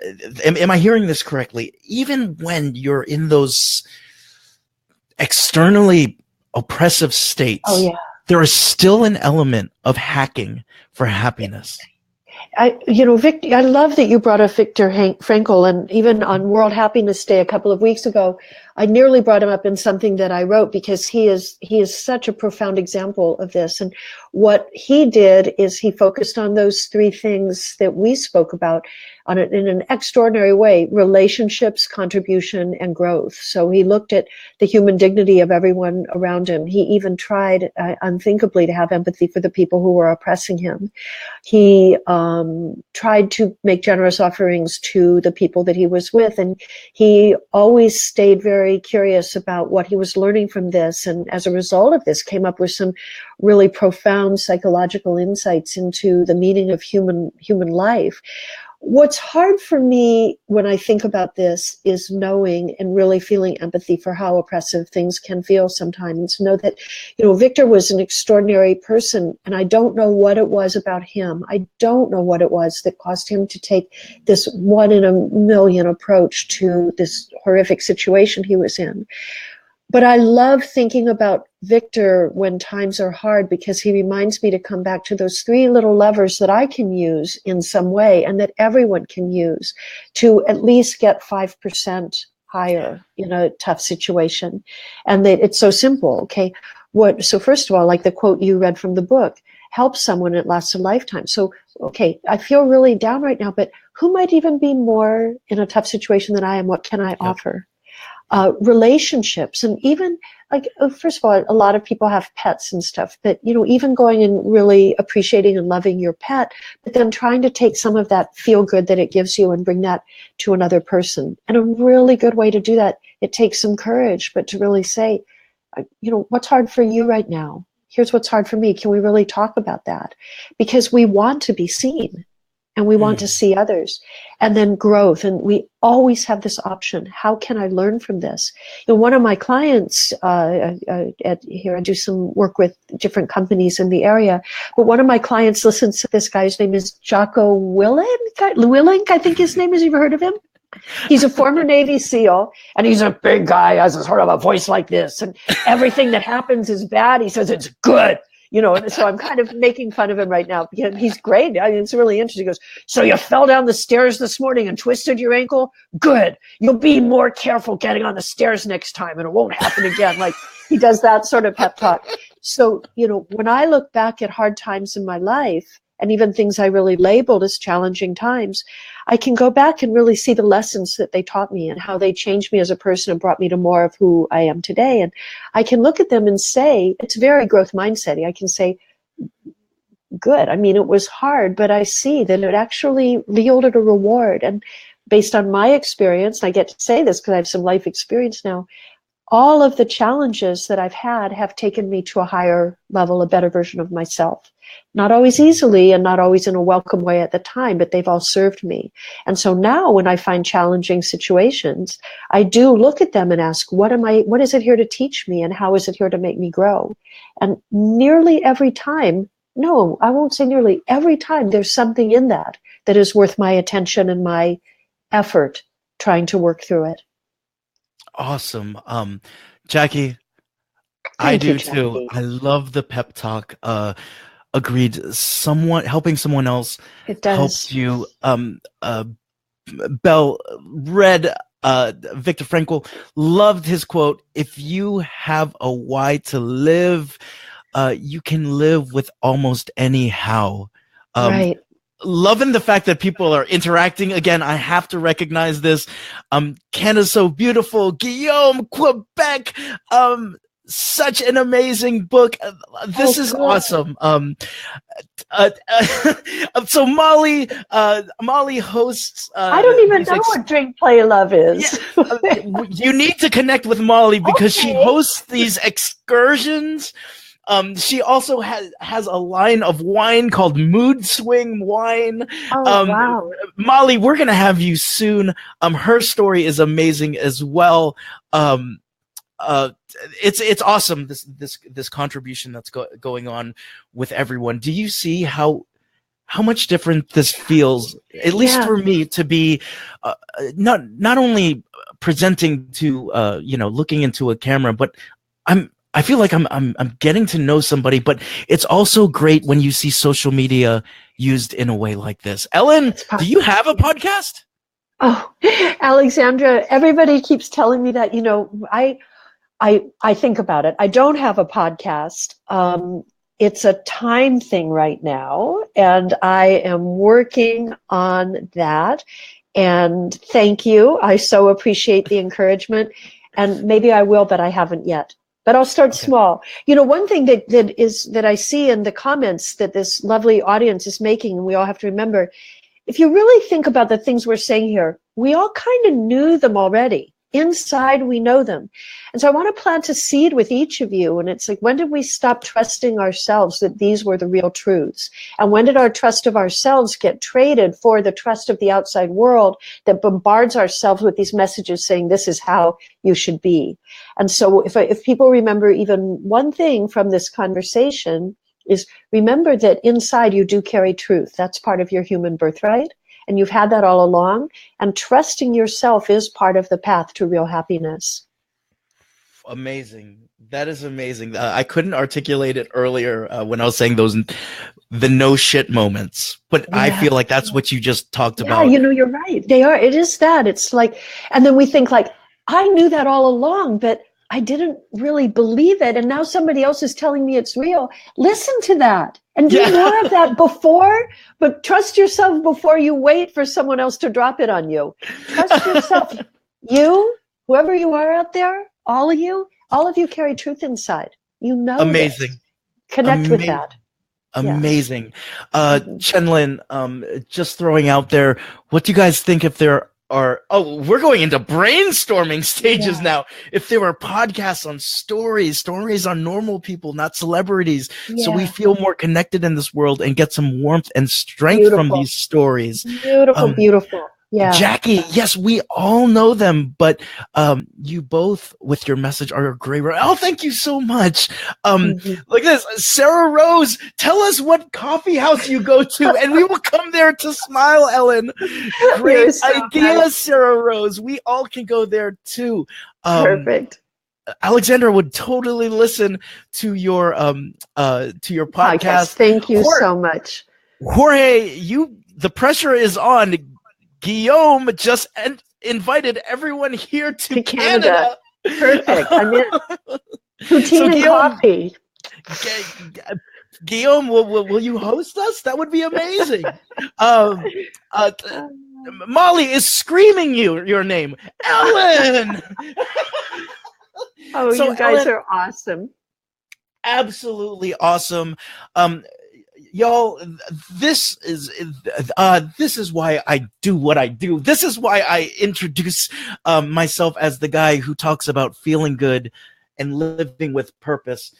am I hearing this correctly? Even when you're in those externally oppressive states, there is still an element of hacking for happiness. Victor, I love that you brought up Viktor Frankl, and even on World Happiness Day a couple of weeks ago, I nearly brought him up in something that I wrote because he is such a profound example of this. And what he did is he focused on those three things that we spoke about in an extraordinary way: relationships, contribution, and growth. So he looked at the human dignity of everyone around him. He even tried unthinkably to have empathy for the people who were oppressing him. He tried to make generous offerings to the people that he was with, and he always stayed very curious about what he was learning from this, and as a result of this came up with some really profound psychological insights into the meaning of human life. What's hard for me when I think about this is knowing and really feeling empathy for how oppressive things can feel sometimes. Know that, Victor was an extraordinary person, and I don't know what it was about him. I don't know what it was that caused him to take this 1 in a million approach to this horrific situation he was in. But I love thinking about Victor when times are hard, because he reminds me to come back to those 3 little levers that I can use in some way, and that everyone can use to at least get 5% higher in a tough situation. And that it's so simple. Okay. So first of all, like the quote you read from the book, help someone, it lasts a lifetime. So, okay, I feel really down right now, but who might even be more in a tough situation than I am? What can I offer? Relationships, and even first of all, a lot of people have pets and stuff, but even going and really appreciating and loving your pet, but then trying to take some of that feel good that it gives you and bring that to another person. And a really good way to do that, it takes some courage, but to really say, what's hard for you right now? Here's what's hard for me. Can we really talk about that? Because we want to be seen. And we want to see others. And then growth. And we always have this option. How can I learn from this? One of my clients here, I do some work with different companies in the area, but one of my clients listens to this guy's name is Jocko Willink, I think his name is. You've heard of him? He's a former Navy SEAL, and he's a big guy, has a sort of a voice like this. And everything that happens is bad. He says it's good. And so I'm kind of making fun of him right now because he's great. I mean, it's really interesting. He goes, so you fell down the stairs this morning and twisted your ankle? Good. You'll be more careful getting on the stairs next time and it won't happen again. Like, he does that sort of pep talk. So, when I look back at hard times in my life, and even things I really labeled as challenging times, I can go back and really see the lessons that they taught me and how they changed me as a person and brought me to more of who I am today. And I can look at them and say, it's very growth mindset-y. I can say, good. I mean, it was hard, but I see that it actually yielded a reward. And based on my experience, and I get to say this because I have some life experience now, all of the challenges that I've had have taken me to a higher level, a better version of myself. Not always easily and not always in a welcome way at the time, but they've all served me. And so now when I find challenging situations, I do look at them and ask, what is it here to teach me, and how is it here to make me grow? And nearly every time, no, I won't say nearly every time, there's something in that is worth my attention and my effort trying to work through it. Awesome. Jackie, I do too. I love the pep talk. Agreed. Helping someone else helps you. Belle read Viktor Frankl, loved his quote, if you have a why to live, you can live with almost any how. Right. Loving the fact that people are interacting. Again, I have to recognize this. Canada's so beautiful. Guillaume, Quebec. Such an amazing book. This is awesome. So Molly hosts. I don't even know what Drink, Play, Love is. Yeah, you need to connect with Molly because she hosts these excursions. She also has a line of wine called Mood Swing Wine. Wow. Molly, we're gonna have you soon. Her story is amazing as well. It's awesome, this contribution that's going on with everyone. Do you see how much different this feels, at least for me, to be not only presenting to looking into a camera, but I feel like I'm getting to know somebody, but it's also great when you see social media used in a way like this. Ellen, do you have a podcast? Oh, Alexandra, everybody keeps telling me that, I think about it. I don't have a podcast. It's a time thing right now, and I am working on that. And thank you. I so appreciate the encouragement. And maybe I will, but I haven't yet. But I'll start small. One thing that I see in the comments that this lovely audience is making, and we all have to remember, if you really think about the things we're saying here, we all kind of knew them already. Inside, we know them. And so I want to plant a seed with each of you. And it's like, when did we stop trusting ourselves that these were the real truths? And when did our trust of ourselves get traded for the trust of the outside world that bombards ourselves with these messages saying, this is how you should be? And so if people remember even one thing from this conversation, is remember that inside you do carry truth. That's part of your human birthright. And you've had that all along. And trusting yourself is part of the path to real happiness. Amazing. That is amazing. I couldn't articulate it earlier when I was saying the no shit moments, but yeah. I feel like that's what you just talked about. Yeah, you're right. They are. It is that. It's like, and then we think like, I knew that all along, but I didn't really believe it. And now somebody else is telling me it's real. Listen to that and do more of that before, but trust yourself before you wait for someone else to drop it on you. Trust yourself. You, whoever you are out there, all of you carry truth inside. Amazing. This. Connect with that. Amazing. Chenlin, just throwing out there, what do you guys think if there we're going into brainstorming stages now. If there were podcasts on stories on normal people, not celebrities, so we feel more connected in this world and get some warmth and strength from these stories. Beautiful. Yeah. Jackie, yes, we all know them, but you both with your message are a great. Oh, thank you so much. Like this, Sarah Rose, tell us what coffee house you go to, and we will come there to smile, Ellen. Great idea, nice. Sarah Rose. We all can go there too. Perfect. Alexandra would totally listen to your podcast. Thank you so much. Jorge, the pressure is on. Guillaume just invited everyone here to Canada. Perfect. I'm in. Poutine and coffee. Guillaume, will you host us? That would be amazing. Molly is screaming your name. Ellen! So you guys are awesome. Absolutely awesome. Y'all, this is why I do what I do. This is why I introduce myself as the guy who talks about feeling good and living with purpose.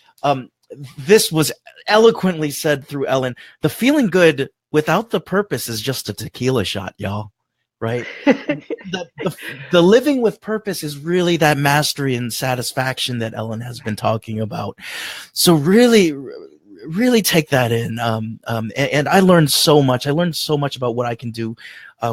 This was eloquently said through Ellen. The feeling good without the purpose is just a tequila shot, y'all. Right? the living with purpose is really that mastery and satisfaction that Ellen has been talking about. So really take that in. And I learned so much. I learned so much about what I can do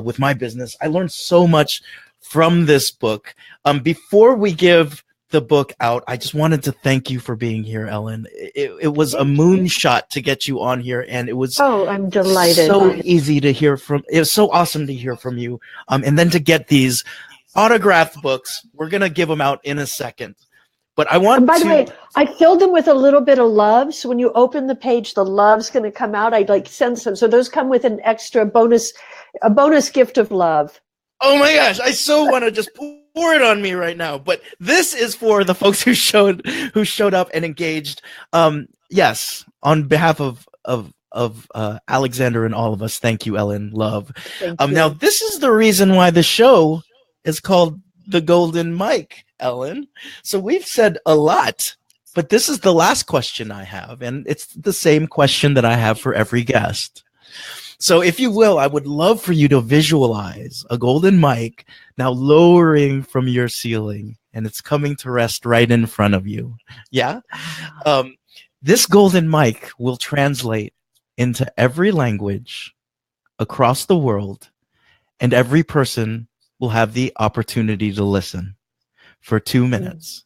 with my business. I learned so much from this book. Before we give the book out, I just wanted to thank you for being here, Ellen. It was a moonshot to get you on here, and it was I'm delighted. So easy to hear from. It was so awesome to hear from you. And then to get these autographed books, we're gonna give them out in a second. But I want. And by the way, I filled them with a little bit of love. So when you open the page, the love's going to come out. I sense them. So those come with an extra bonus gift of love. Oh my gosh! I so want to just pour it on me right now. But this is for the folks who showed up and engaged. Yes, on behalf of Alexander and all of us, thank you, Ellen. Love. Thank you. Now this is the reason why the show is called The Golden Mic, Ellen. So we've said a lot, but this is the last question I have, and it's the same question that I have for every guest. So if you will, I would love for you to visualize a golden mic now lowering from your ceiling, and it's coming to rest right in front of you. Yeah? This golden mic will translate into every language across the world, and every person will have the opportunity to listen for 2 minutes.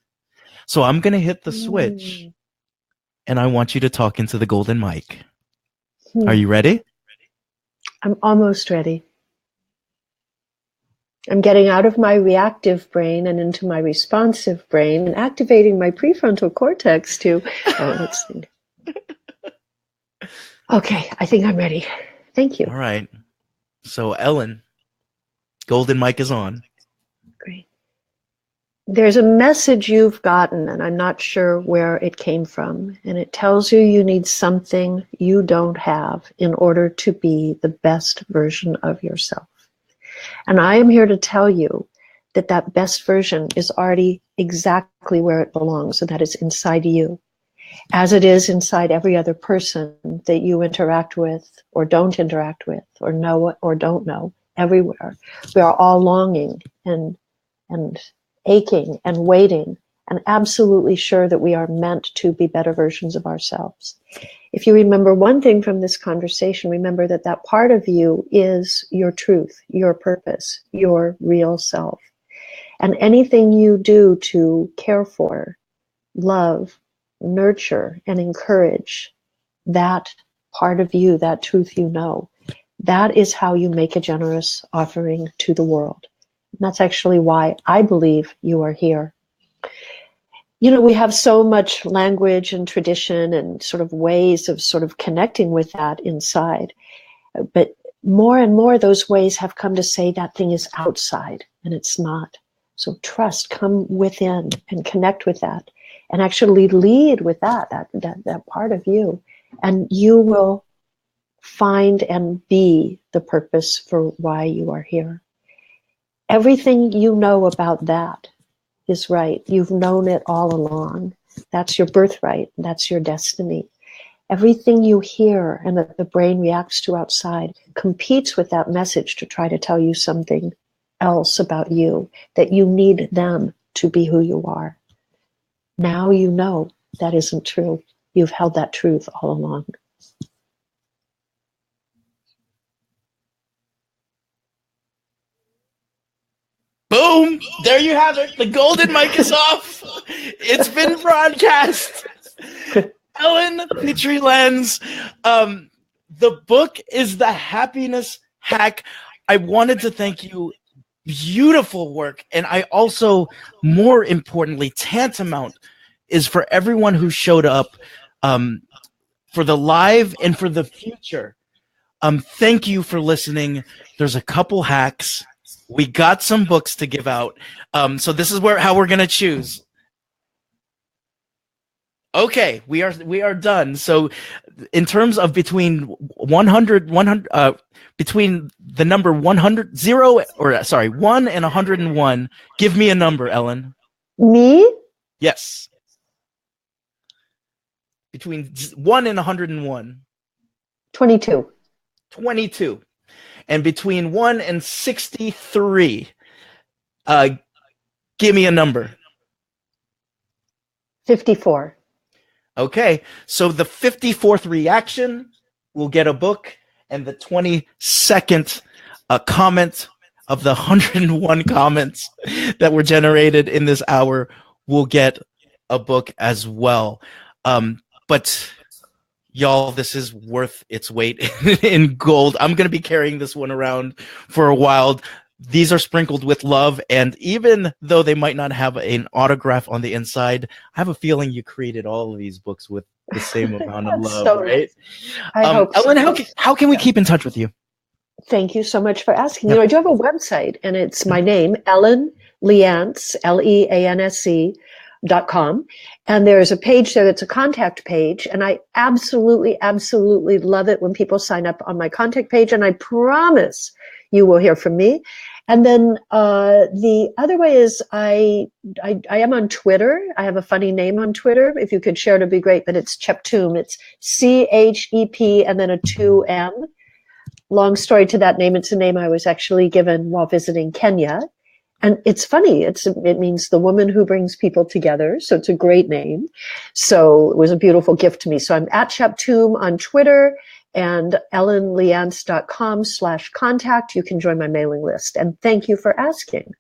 So I'm going to hit the switch, and I want you to talk into the golden mic. Are you ready? I'm almost ready. I'm getting out of my reactive brain and into my responsive brain and activating my prefrontal cortex to, let's see. Okay, I think I'm ready. Thank you. All right. So, Ellen, Golden Mic is on. Great. There's a message you've gotten, and I'm not sure where it came from, and it tells you you need something you don't have in order to be the best version of yourself. And I am here to tell you that that best version is already exactly where it belongs, and that is inside you, as it is inside every other person that you interact with or don't interact with or know or don't know. Everywhere. We are all longing and aching and waiting and absolutely sure that we are meant to be better versions of ourselves. If you remember one thing from this conversation, remember that that part of you is your truth, your purpose, your real self. And anything you do to care for, love, nurture, and encourage that part of you, that truth you know, that is how you make a generous offering to the world. And that's actually why I believe you are here. You know, we have so much language and tradition and sort of ways of sort of connecting with that inside. But more and more those ways have come to say that thing is outside, and it's not. So trust, come within and connect with that and actually lead with that part of you. And you will find and be the purpose for why you are here. Everything you know about that is right. You've known it all along. That's your birthright. That's your destiny. Everything you hear and that the brain reacts to outside competes with that message to try to tell you something else about you, that you need them to be who you are. Now you know that isn't true. You've held that truth all along. Boom! There you have it. The golden mic is off. It's been broadcast. Ellen Petry Leanse. The book is The Happiness Hack. I wanted to thank you. Beautiful work. And I also, more importantly, tantamount is for everyone who showed up for the live and for the future. Thank you for listening. There's a couple hacks. We got some books to give out. So this is how we're going to choose. Okay, we are done. So in terms of between 100, between the number 1 and 101, give me a number, Ellen. Me? Yes. Between 1 and 101. 22. 22. And between 1 and 63, give me a number. 54. Okay, so the 54th reaction will get a book, and the 22nd comment of the 101 comments that were generated in this hour will get a book as well. But y'all, this is worth its weight in gold. I'm going to be carrying this one around for a while. These are sprinkled with love, and even though they might not have an autograph on the inside, I have a feeling you created all of these books with the same amount of love, so right? I hope Ellen, so. how can we keep in touch with you? Thank you so much for asking. Yep. You know, I do have a website, and it's my name, Ellen Leanse, Leanse.com. And there's a page there that's a contact page. And I absolutely, absolutely love it when people sign up on my contact page. And I promise you will hear from me. And then the other way is I am on Twitter. I have a funny name on Twitter. If you could share, it'd be great. But it's Cheptum. It's CHEP and then a 2M. Long story to that name. It's a name I was actually given while visiting Kenya. And it's funny. It means the woman who brings people together. So it's a great name. So it was a beautiful gift to me. So I'm at Cheptum on Twitter and ellenleanse.com/contact. You can join my mailing list. And thank you for asking.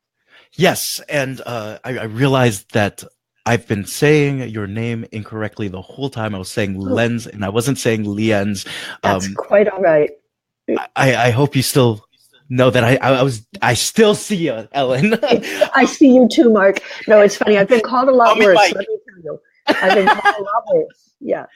Yes. And I realized that I've been saying your name incorrectly the whole time. I was saying Lens and I wasn't saying Leanse. That's quite all right. I hope you still know that I still see you, Ellen. I see you too, Mark. No, it's funny. I've been called a lot worse. Let me tell you. I've been called a lot worse. Yeah.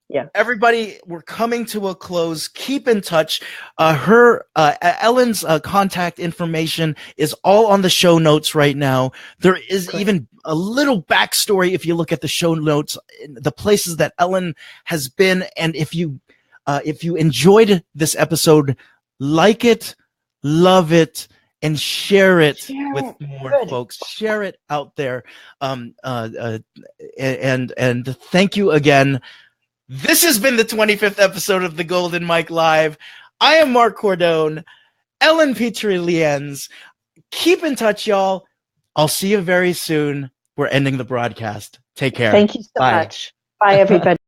Yeah. Everybody, we're coming to a close. Keep in touch. Ellen's contact information is all on the show notes right now. There is even a little backstory if you look at the show notes, the places that Ellen has been. And if you enjoyed this episode, like it, love it, and share it with more folks. Share it out there. And thank you again. This has been the 25th episode of the Golden Mike Live. I am Mark Cordone, Ellen Petry Leanse. Keep in touch, y'all. I'll see you very soon. We're ending the broadcast. Take care. Thank you so much. Bye, everybody.